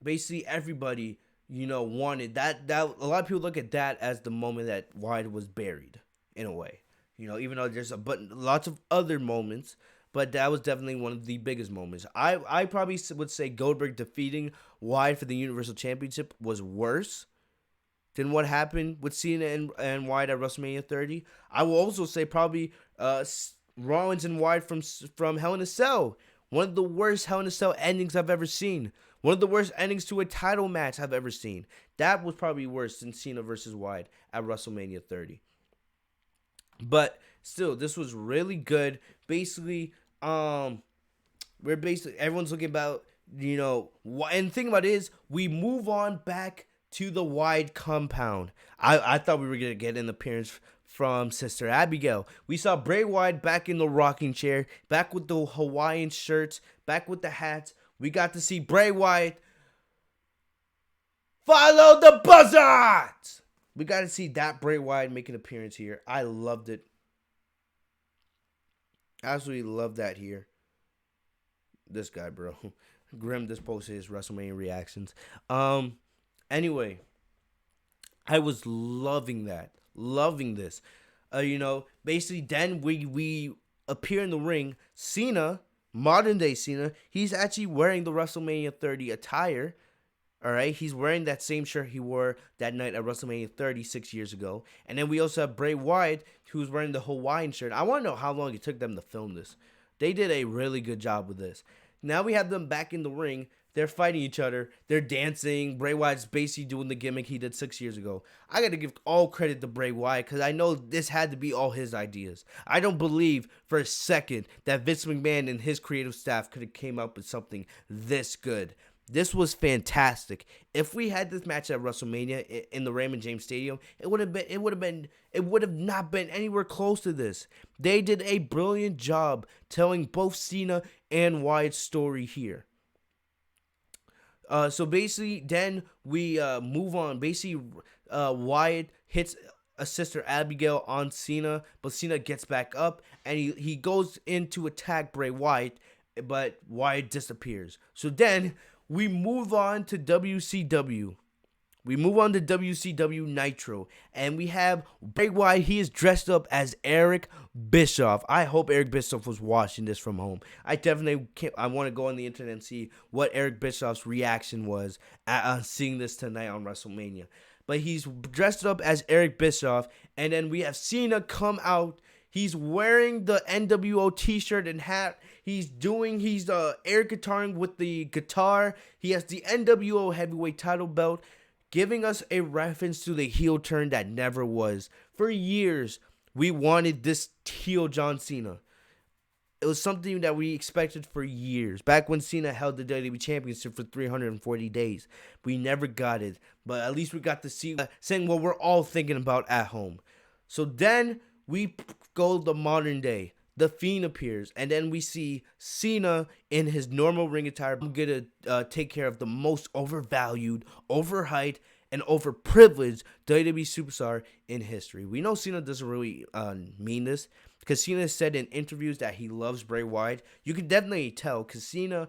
basically everybody, wanted that a lot of people look at that as the moment that Wyatt was buried in a way, even though there's lots of other moments, but that was definitely one of the biggest moments. I probably would say Goldberg defeating Wyatt for the Universal Championship was worse than what happened with Cena and Wyatt at WrestleMania 30. I will also say probably Rollins and Wyatt from Hell in a Cell, one of the worst Hell in a Cell endings I've ever seen. One of the worst endings to a title match I've ever seen. That was probably worse than Cena versus Wyatt at WrestleMania 30. But still, this was really good. Basically, everyone's looking about, and the thing about it is, we move on back to the Wyatt compound. I thought we were going to get an appearance from Sister Abigail. We saw Bray Wyatt back in the rocking chair, back with the Hawaiian shirts, back with the hats. We got to see Bray Wyatt follow the buzzards. We got to see that Bray Wyatt make an appearance here. I loved it. Absolutely loved that here. This guy, bro. Grim just posted his WrestleMania reactions. Anyway, I was loving that. Loving this. Basically then we appear in the ring. Cena, modern day Cena, he's actually wearing the WrestleMania 30 attire. All right, he's wearing that same shirt he wore that night at WrestleMania 30 6 years ago. And then we also have Bray Wyatt, who's wearing the Hawaiian shirt. I want to know how long it took them to film this. They did a really good job with this. Now we have them back in the ring. They're fighting each other. They're dancing. Bray Wyatt's basically doing the gimmick he did 6 years ago. I got to give all credit to Bray Wyatt because I know this had to be all his ideas. I don't believe for a second that Vince McMahon and his creative staff could have came up with something this good. This was fantastic. If we had this match at WrestleMania in the Raymond James Stadium, it would have not been anywhere close to this. They did a brilliant job telling both Cena and Wyatt's story here. So basically, then we move on. Basically, Wyatt hits a Sister Abigail on Cena, but Cena gets back up, and he goes in to attack Bray Wyatt, but Wyatt disappears. So then we move on to WCW. We move on to WCW Nitro, and we have Bray Wyatt. He is dressed up as Eric Bischoff. I hope Eric Bischoff was watching this from home. I definitely can't. I want to go on the internet and see what Eric Bischoff's reaction was at seeing this tonight on WrestleMania. But he's dressed up as Eric Bischoff, and then we have Cena come out. He's wearing the NWO t-shirt and hat. He's air guitaring with the guitar. He has the NWO heavyweight title belt, giving us a reference to the heel turn that never was. For years, we wanted this heel John Cena. It was something that we expected for years. Back when Cena held the WWE Championship for 340 days. We never got it. But at least we got to see saying what we're all thinking about at home. So then we go the modern day. The Fiend appears, and then we see Cena in his normal ring attire. I'm going to take care of the most overvalued, overhyped, and overprivileged WWE superstar in history. We know Cena doesn't really mean this, because Cena said in interviews that he loves Bray Wyatt. You can definitely tell, because Cena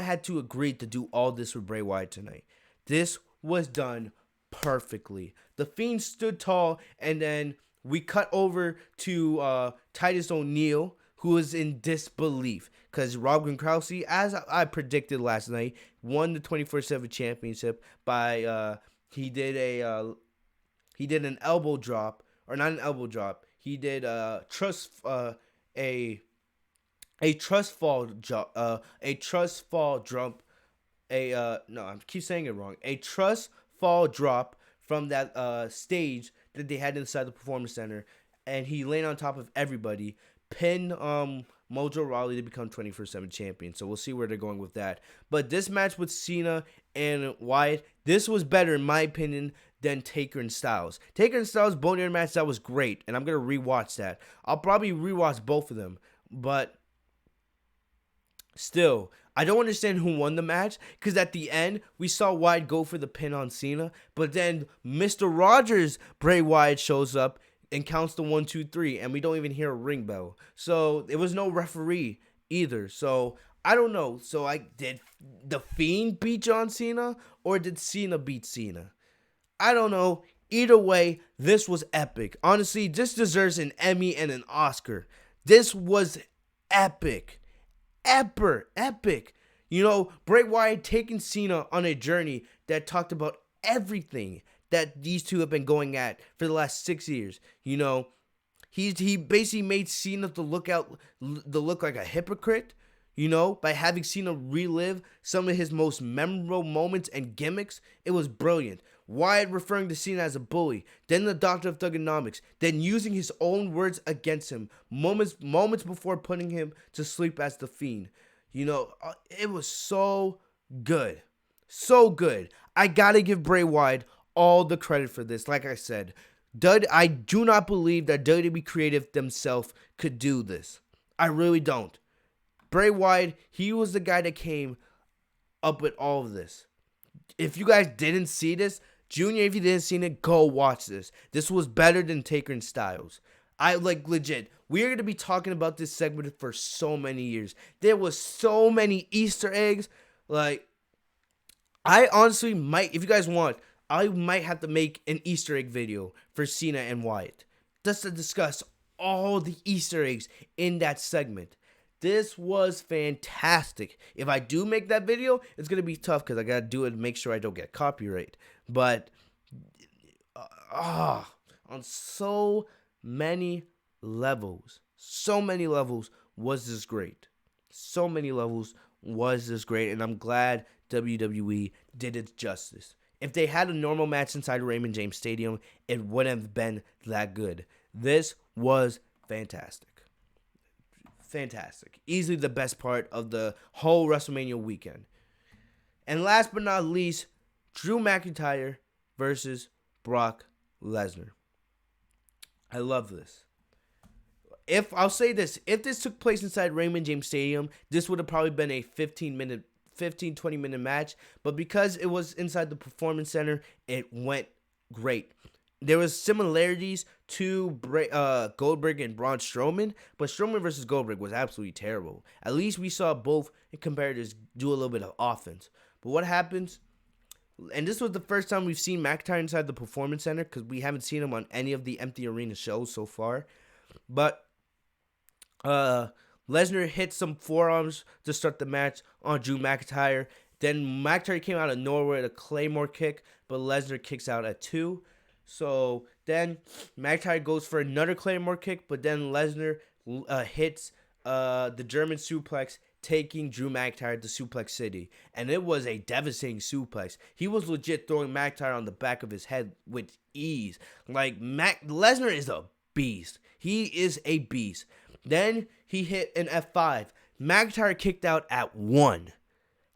had to agree to do all this with Bray Wyatt tonight. This was done perfectly. The Fiend stood tall, and then we cut over to Titus O'Neil, who was in disbelief because Rob Gronkowski, as I predicted last night, won the 24/7 championship by he did an elbow drop, or not an elbow drop. He did a trust fall drop. A trust fall drop from that stage that they had inside the Performance Center, and he laid on top of everybody, pinned Mojo Rawley to become 24/7 champion. So we'll see where they're going with that. But this match with Cena and Wyatt, this was better in my opinion than Taker and Styles. Taker and Styles Boneyard match, that was great, and I'm gonna rewatch that. I'll probably rewatch both of them, but still, I don't understand who won the match, because at the end, we saw Wyatt go for the pin on Cena, but then Mr. Rogers, Bray Wyatt, shows up and counts the 1, 2, 3, and we don't even hear a ring bell. So, there was no referee either. So, I don't know. So, did The Fiend beat John Cena, or did Cena beat Cena? I don't know. Either way, this was epic. Honestly, this deserves an Emmy and an Oscar. This was epic. Epic. You know, Bray Wyatt taking Cena on a journey that talked about everything that these two have been going at for the last 6 years. You know, he basically made Cena to look like a hypocrite, you know, by having Cena relive some of his most memorable moments and gimmicks. It was brilliant. Wyatt referring to Cena as a bully, then the Doctor of Thugonomics, then using his own words against him moments before putting him to sleep as the Fiend. You know, it was so good. So good. I gotta give Bray Wyatt all the credit for this. Like I said, I do not believe that WWE Creative themselves could do this. I really don't. Bray Wyatt, he was the guy that came up with all of this. If you guys didn't see this, Junior, if you didn't see it, go watch this. This was better than Taker and Styles. Legit, we're going to be talking about this segment for so many years. There was so many Easter eggs. Like, I honestly might, if you guys want, I might have to make an Easter egg video for Cena and Wyatt, just to discuss all the Easter eggs in that segment. This was fantastic. If I do make that video, it's going to be tough because I got to do it and make sure I don't get copyright. But, on so many levels was this great. So many levels was this great. And I'm glad WWE did it justice. If they had a normal match inside Raymond James Stadium, it wouldn't have been that good. This was fantastic. Fantastic. Easily the best part of the whole WrestleMania weekend. And last but not least, Drew McIntyre versus Brock Lesnar. I love this. I'll say this, if this took place inside Raymond James Stadium, this would have probably been a 15-20 minute match. But because it was inside the Performance Center, it went great. There was similarities to Goldberg and Braun Strowman, but Strowman versus Goldberg was absolutely terrible. At least we saw both competitors do a little bit of offense. But what happens? And this was the first time we've seen McIntyre inside the Performance Center because we haven't seen him on any of the empty arena shows so far. But Lesnar hit some forearms to start the match on Drew McIntyre. Then McIntyre came out of nowhere with a Claymore kick, but Lesnar kicks out at 2. So then McIntyre goes for another Claymore kick, but then Lesnar hits the German suplex, taking Drew McIntyre to Suplex City. And it was a devastating suplex. He was legit throwing McIntyre on the back of his head with ease. Like, Lesnar is a beast. He is a beast. Then he hit an F5. McIntyre kicked out at 1.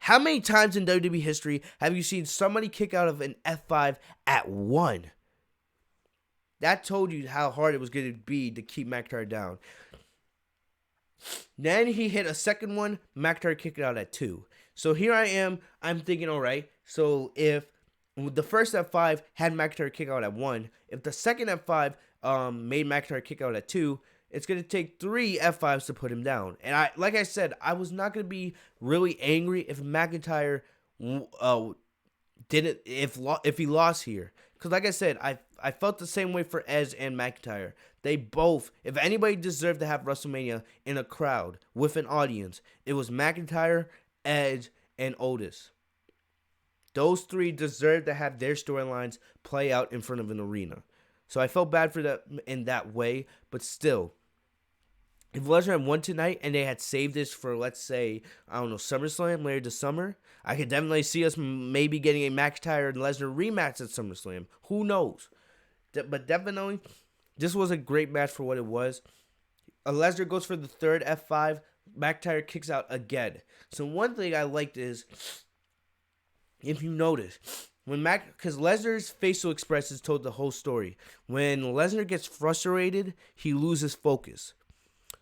How many times in WWE history have you seen somebody kick out of an F5 at 1? That told you how hard it was going to be to keep McIntyre down. Then he hit a second one. McIntyre kicked it out at 2. So here I am. I'm thinking, all right. So if the first F5 had McIntyre kick out at 1, if the second F5 made McIntyre kick out at 2, it's going to take 3 F5s to put him down. And like I said, I was not going to be really angry if McIntyre if he lost here. Because like I said, I felt the same way for Edge and McIntyre. They both, if anybody deserved to have WrestleMania in a crowd with an audience, it was McIntyre, Edge, and Otis. Those 3 deserved to have their storylines play out in front of an arena. So I felt bad for that in that way, but still, if Lesnar had won tonight and they had saved this for, let's say, I don't know, SummerSlam later this summer, I could definitely see us maybe getting a McIntyre and Lesnar rematch at SummerSlam. Who knows? But definitely, this was a great match for what it was. Lesnar goes for the third F5. McIntyre kicks out again. So one thing I liked is, if you notice, because Lesnar's facial expressions told the whole story. When Lesnar gets frustrated, he loses focus.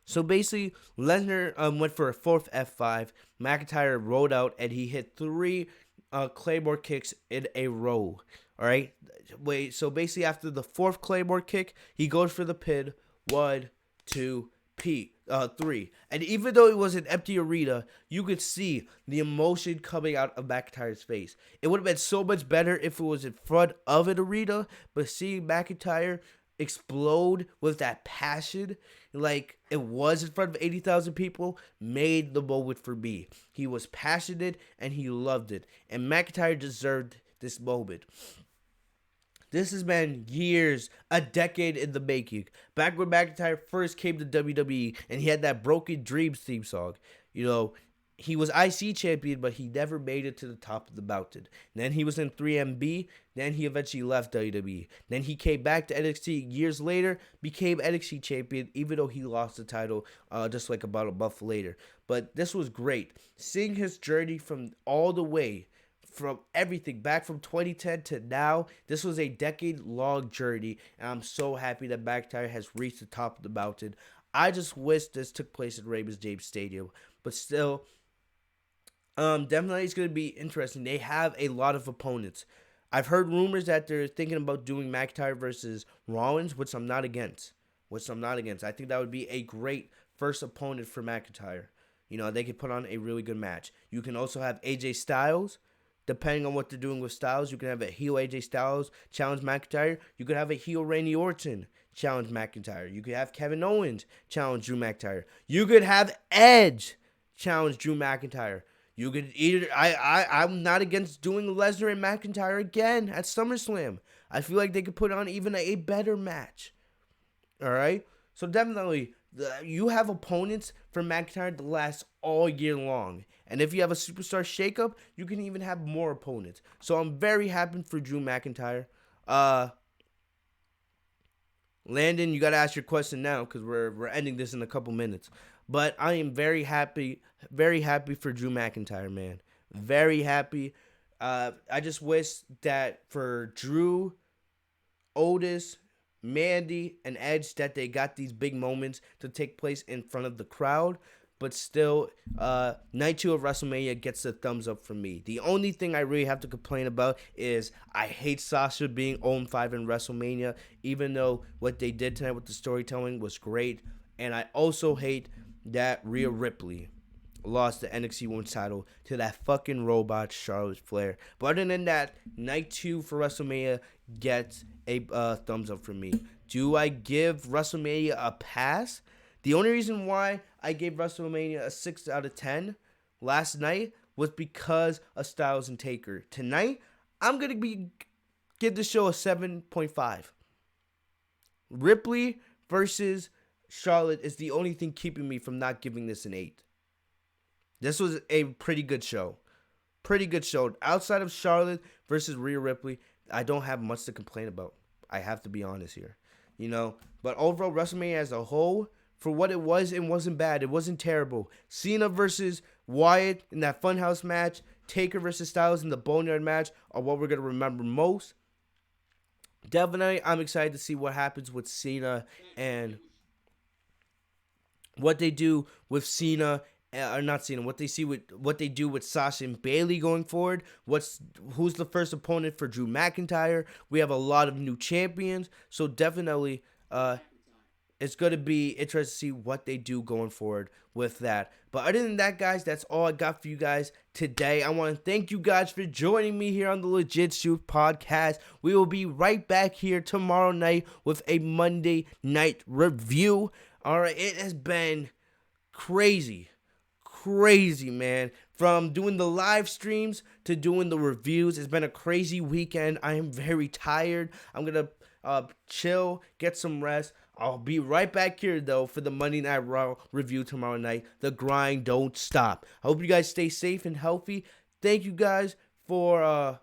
So basically, Lesnar went for a 4th F5. McIntyre rolled out, and he hit 3 Claymore kicks in a row. All right? Wait, so basically after the 4th Claymore kick, he goes for the pin. 1, 2, 3. And even though it was an empty arena, you could see the emotion coming out of McIntyre's face. It would have been so much better if it was in front of an arena, but seeing McIntyre explode with that passion like it was in front of 80,000 people made the moment for me. He was passionate and he loved it, and McIntyre deserved this moment. This has been years, a decade in the making. Back when McIntyre first came to WWE and he had that Broken Dreams theme song, you know, he was IC champion, but he never made it to the top of the mountain. Then he was in 3MB. Then he eventually left WWE. Then he came back to NXT years later, became NXT champion, even though he lost the title just like about a month later. But this was great. Seeing his journey from all the way, from everything, back from 2010 to now, this was a decade-long journey, and I'm so happy that McIntyre has reached the top of the mountain. I just wish this took place at Raymond James Stadium, but still, definitely it's going to be interesting. They have a lot of opponents. I've heard rumors that they're thinking about doing McIntyre versus Rollins, which I'm not against. I think that would be a great first opponent for McIntyre. You know, they could put on a really good match. You can also have AJ Styles. Depending on what they're doing with Styles, you can have a heel AJ Styles challenge McIntyre. You could have a heel Randy Orton challenge McIntyre. You could have Kevin Owens challenge Drew McIntyre. You could have Edge challenge Drew McIntyre. You could either I'm not against doing Lesnar and McIntyre again at SummerSlam. I feel like they could put on even a better match. All right? So definitely, you have opponents for McIntyre to last all year long. And if you have a superstar shakeup, you can even have more opponents. So I'm very happy for Drew McIntyre. Landon, you got to ask your question now because we're ending this in a couple minutes. But I am very happy for Drew McIntyre, man. Very happy. I just wish that for Drew, Otis, Mandy, and Edge that they got these big moments to take place in front of the crowd. But still, Night 2 of WrestleMania gets the thumbs up from me. The only thing I really have to complain about is I hate Sasha being 0-5 in WrestleMania, even though what they did tonight with the storytelling was great. And I also hate that Rhea Ripley lost the NXT Women's title to that fucking robot Charlotte Flair. But other than that, night 2 for WrestleMania gets a thumbs up from me. Do I give WrestleMania a pass? The only reason why I gave WrestleMania a 6 out of 10 last night was because of Styles and Taker. Tonight, I'm going to give the show a 7.5. Ripley versus Charlotte is the only thing keeping me from not giving this an 8. This was a pretty good show. Pretty good show. Outside of Charlotte versus Rhea Ripley, I don't have much to complain about. I have to be honest here. You know, but overall, WrestleMania as a whole, for what it wasn't bad. It wasn't terrible. Cena versus Wyatt in that Funhouse match, Taker versus Styles in the Boneyard match are what we're going to remember most. Definitely, I'm excited to see what happens with Cena and what they do with Cena, or not Cena, what they do with Sasha and Bayley going forward. Who's the first opponent for Drew McIntyre? We have a lot of new champions, so definitely, it's going to be interesting to see what they do going forward with that. But other than that, guys, that's all I got for you guys today. I want to thank you guys for joining me here on the Legit Shoot podcast. We will be right back here tomorrow night with a Monday night review. All right, it has been crazy, man. From doing the live streams to doing the reviews, it's been a crazy weekend. I am very tired. I'm going to chill, get some rest. I'll be right back here, though, for the Monday Night Raw review tomorrow night. The grind don't stop. I hope you guys stay safe and healthy. Thank you guys for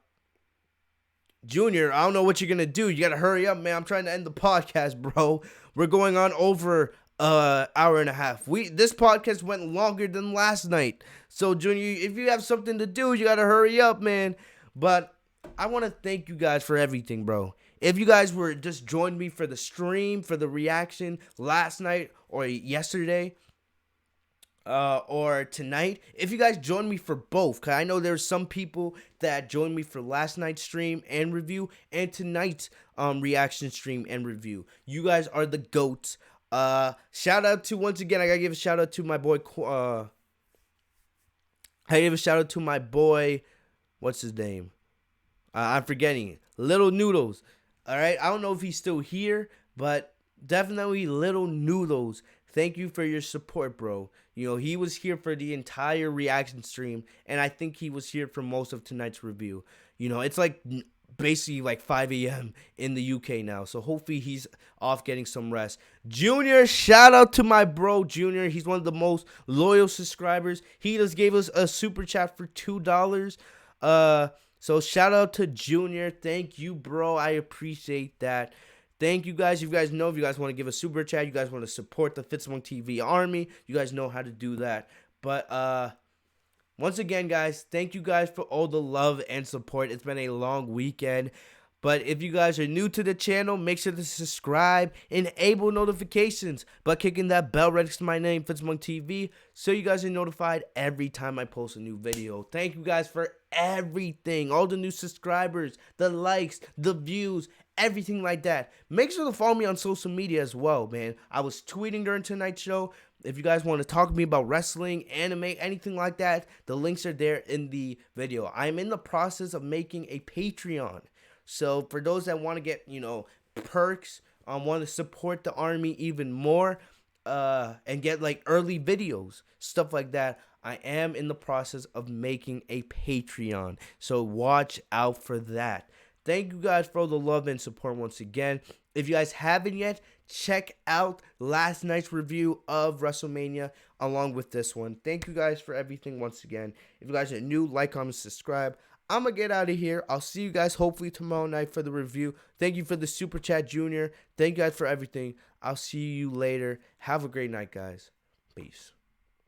Junior. I don't know what you're going to do. You got to hurry up, man. I'm trying to end the podcast, bro. We're going on over hour and a half. This podcast went longer than last night. So, Junior, if you have something to do, you got to hurry up, man. But I want to thank you guys for everything, bro. If you guys were just joined me for the stream, for the reaction last night or yesterday or tonight, if you guys joined me for both, because I know there's some people that joined me for last night's stream and review and tonight's reaction stream and review. You guys are the GOATs. Shout out to, once again, I got to give a shout out to my boy, what's his name? I'm forgetting it. Little Noodles. All right, I don't know if he's still here, but definitely Little Noodles. Thank you for your support, bro. You know, he was here for the entire reaction stream, and I think he was here for most of tonight's review. You know, it's like basically like 5 a.m. in the UK now, so hopefully he's off getting some rest. Junior, shout out to my bro, Junior. He's one of the most loyal subscribers. He just gave us a super chat for $2. So shout out to Junior. Thank you, bro. I appreciate that. Thank you guys. If you guys want to give a super chat, you guys want to support the Fitzmunk TV army, you guys know how to do that. But once again, guys, thank you guys for all the love and support. It's been a long weekend. But if you guys are new to the channel, make sure to subscribe, enable notifications by clicking that bell right next to my name, Fitzmunk TV, so you guys are notified every time I post a new video. Thank you guys for everything, all the new subscribers, the likes, the views, everything like that. Make sure to follow me on social media as well, man. I was tweeting during tonight's show. If you guys want to talk to me about wrestling, anime, anything like that, the links are there in the video. I'm in the process of making a Patreon. So for those that want to get, you know, perks, want to support the army even more, and get like early videos, stuff like that, I am in the process of making a Patreon. So watch out for that. Thank you guys for all the love and support once again. If you guys haven't yet, check out last night's review of WrestleMania along with this one. Thank you guys for everything once again. If you guys are new, like, comment, subscribe. I'm going to get out of here. I'll see you guys hopefully tomorrow night for the review. Thank you for the super chat, Junior. Thank you guys for everything. I'll see you later. Have a great night, guys. Peace.